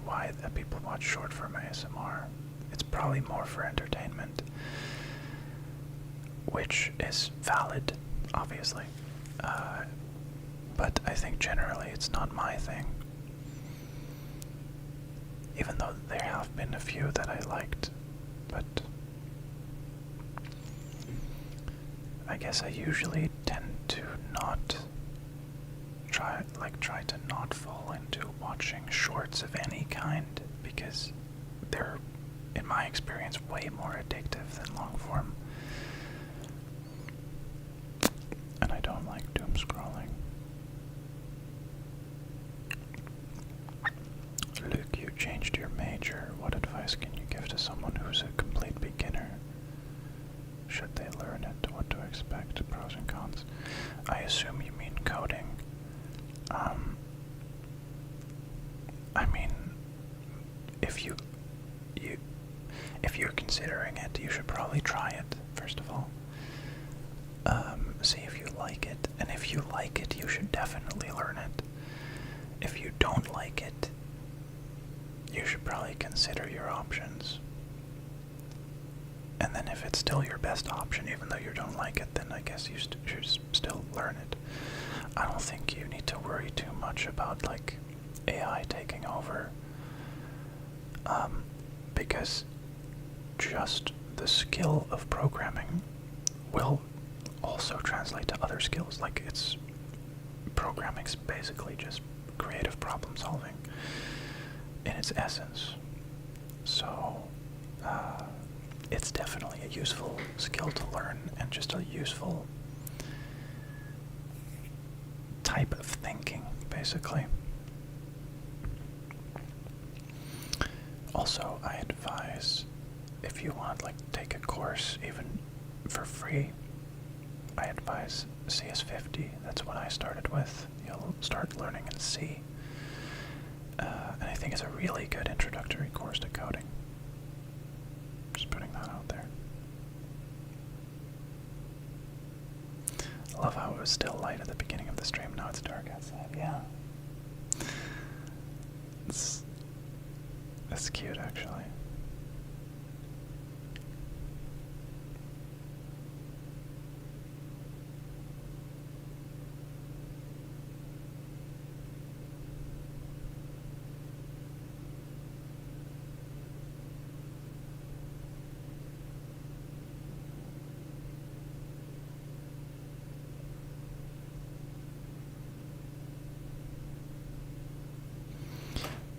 A: why people watch short form ASMR. It's probably more for entertainment, which is valid. obviously. But I think generally it's not my thing. Even though there have been a few that I liked, but I guess I usually tend to not try to not fall into watching shorts of any kind, because they're, in my experience, way more addictive than long form. And I don't like doom scrolling. Luke, you changed your major. What advice can you give to someone who's a complete beginner? Should they learn it? What to expect? Pros and cons. I assume you mean coding. I mean, if you're considering it, you should probably try it, first of all. See if you like it, and if you like it, you should definitely learn it. If you don't like it, you should probably consider your options. And then if it's still your best option, even though you don't like it, then I guess you should still learn it. I don't think you need to worry too much about, like, AI taking over. Because just the skill of programming will also translate to other skills. Like, programming's basically just creative problem solving in its essence. So, it's definitely a useful skill to learn, and just a useful type of thinking, basically. Also, I advise, if you want, like, take a course, even for free, I advise CS50. That's what I started with. You'll start learning in C. And I think it's a really good introductory course to coding. Just putting that out there. I love how it was still light at the beginning of the stream. Now it's dark outside. Yeah. That's cute, actually.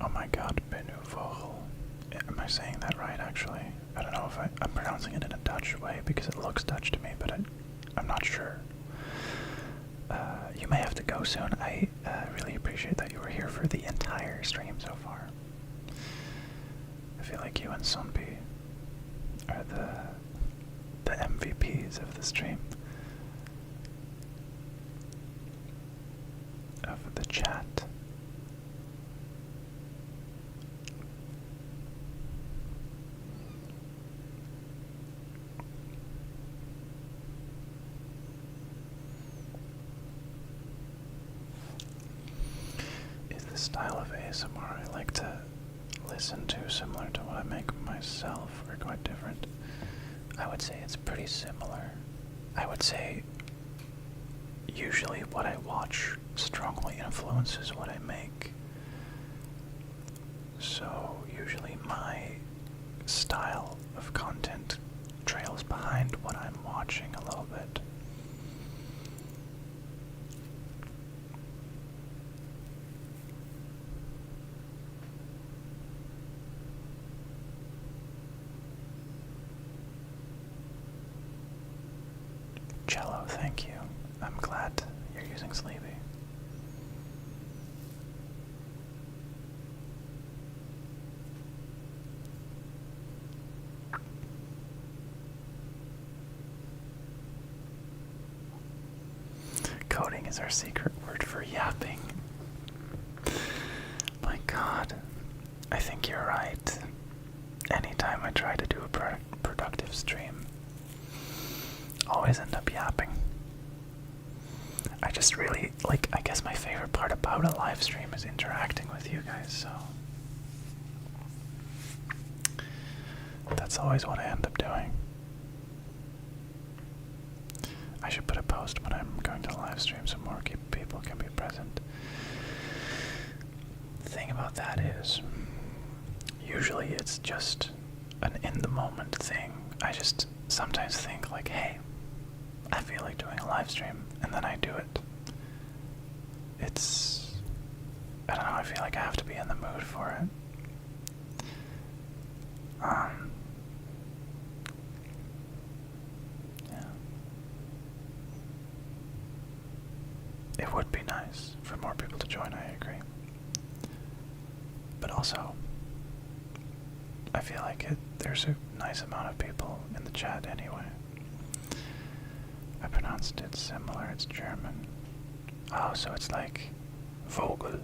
A: Oh my god, Benu Vogel. Am I saying that right, actually? I don't know if I'm pronouncing it in a Dutch way, because it looks Dutch to me, but I'm not sure. You may have to go soon. I really appreciate that you were here for the entire stream so far. I feel like you and Sunbi are the MVPs of the stream. Of the chat. The style of ASMR I like to listen to similar to what I make myself, or quite different? I would say it's pretty similar. I would say usually what I watch strongly influences what I make. So usually my style of content trails behind what I'm watching a little bit. Cello, thank you. I'm glad you're using Sleebi. Coding is our secret word for yapping. My god, I think you're right. Anytime I try to do a productive stream, always end up yapping. I just really, I guess my favorite part about a live stream is interacting with you guys, so that's always what I end up doing. I should put a post when I'm going to live stream so more people can be present. The thing about that is, usually it's just an in-the-moment thing. I just sometimes think like, hey, I feel like doing a live stream, and then I do it. I don't know, I feel like I have to be in the mood for it. Yeah. It would be nice for more people to join, I agree. But also, I feel like there's a nice amount of people in the chat anyway. I pronounced it similar, it's German. Oh, so it's like Vogel.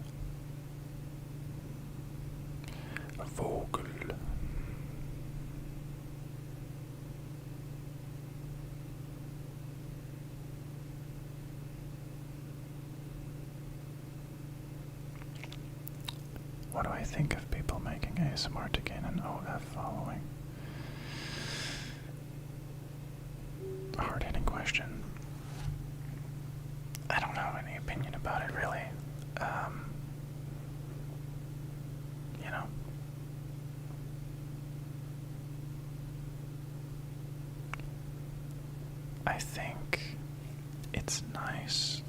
A: A Vogel. What do I think of people making ASMR to gain an OF following? Hard-hitting question. I don't have any opinion about it, really. You know. I think it's nice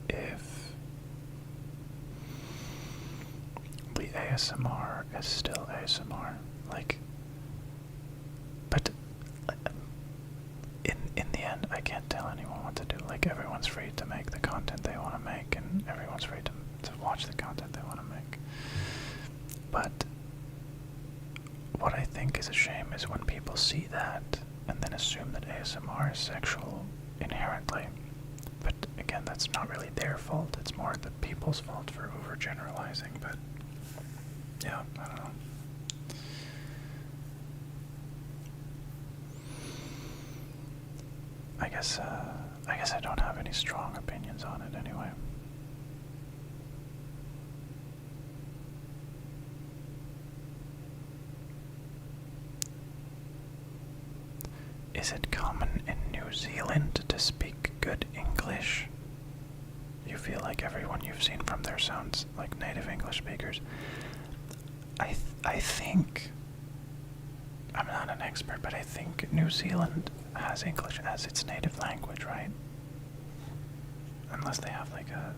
A: if the ASMR is still ASMR. Like, but in the end, I can't tell anyone what to do. Like, everyone's free to make the content they want to make, and everyone's free to watch the content they want to make. But what I think is a shame is when people see that and then assume that ASMR is sexual inherently. But again, that's not really their fault. It's more the people's fault for overgeneralizing. But yeah, I don't know. I guess I don't have any strong opinions on it anyway. Is it common in New Zealand to speak good English? You feel like everyone you've seen from there sounds like native English speakers. I think, I'm not an expert, but I think New Zealand has English as its native language, right? Unless they have like a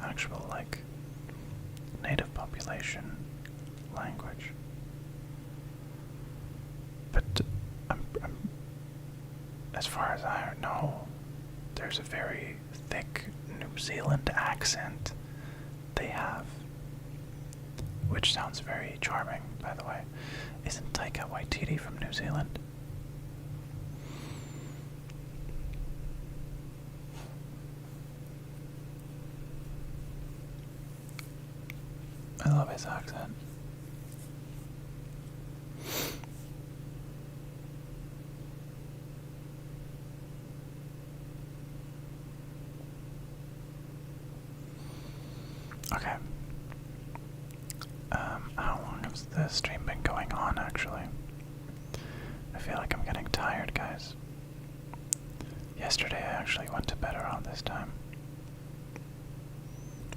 A: actual like native population language. But as far as I know, there's a very thick New Zealand accent they have, which sounds very charming, by the way. Isn't Taika Waititi from New Zealand? I love his accent. Okay. How long has the stream been going on, actually? I feel like I'm getting tired, guys. Yesterday I actually went to bed around this time.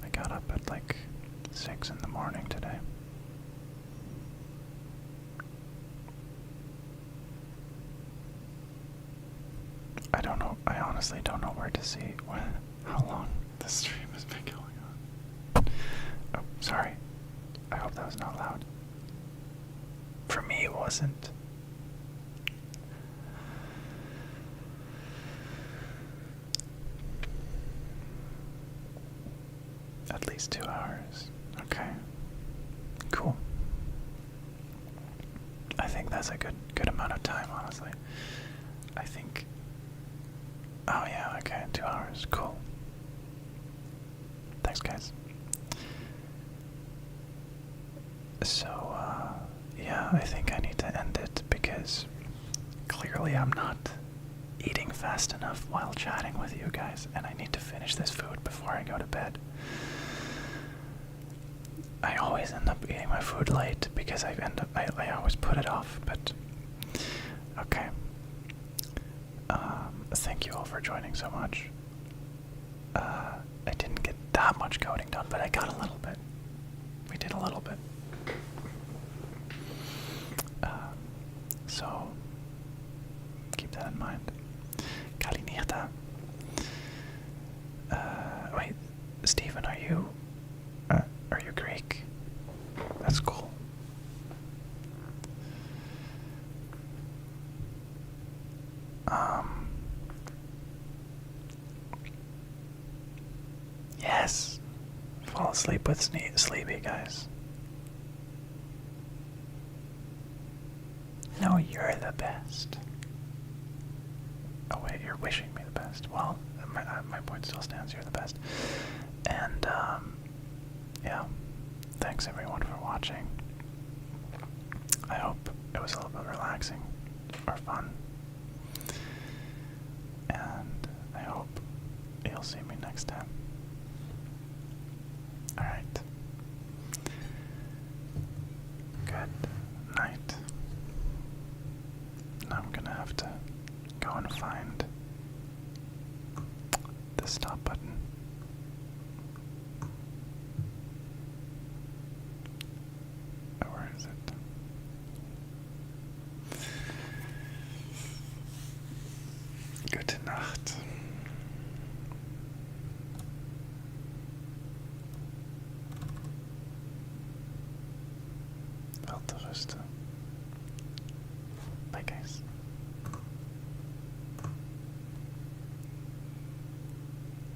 A: I got up at like 6 in the morning today. I don't know, I honestly don't know where to see how long the stream has been going on. Oh, sorry. I hope that was not loud. For me, it wasn't. At least 2 hours. Okay. Cool. I think that's a good amount of time, honestly. I think... Oh yeah, okay, 2 hours. Cool. Thanks, guys. So, yeah, I think I need to end it because clearly I'm not eating fast enough while chatting with you guys, and I need to finish this food before I go to bed. I always end up eating my food late because I always put it off, but okay. thank you all for joining so much. I didn't get that much coding done, but I got a little bit. We did a little bit. So, keep that in mind. Kalinirta. Wait, Stephen, are you Greek? That's cool. Yes. Fall asleep with Sleebi, guys. No, you're the best. Oh wait, you're wishing me the best. Well, my point still stands. You're the best. And yeah, thanks everyone for watching. I hope it was a little bit relaxing or fun. And I hope you'll see me next time. Alright. Good night. Now I'm gonna have to go and find the stop button. Where is it? Gute Nacht. Wel te rusten.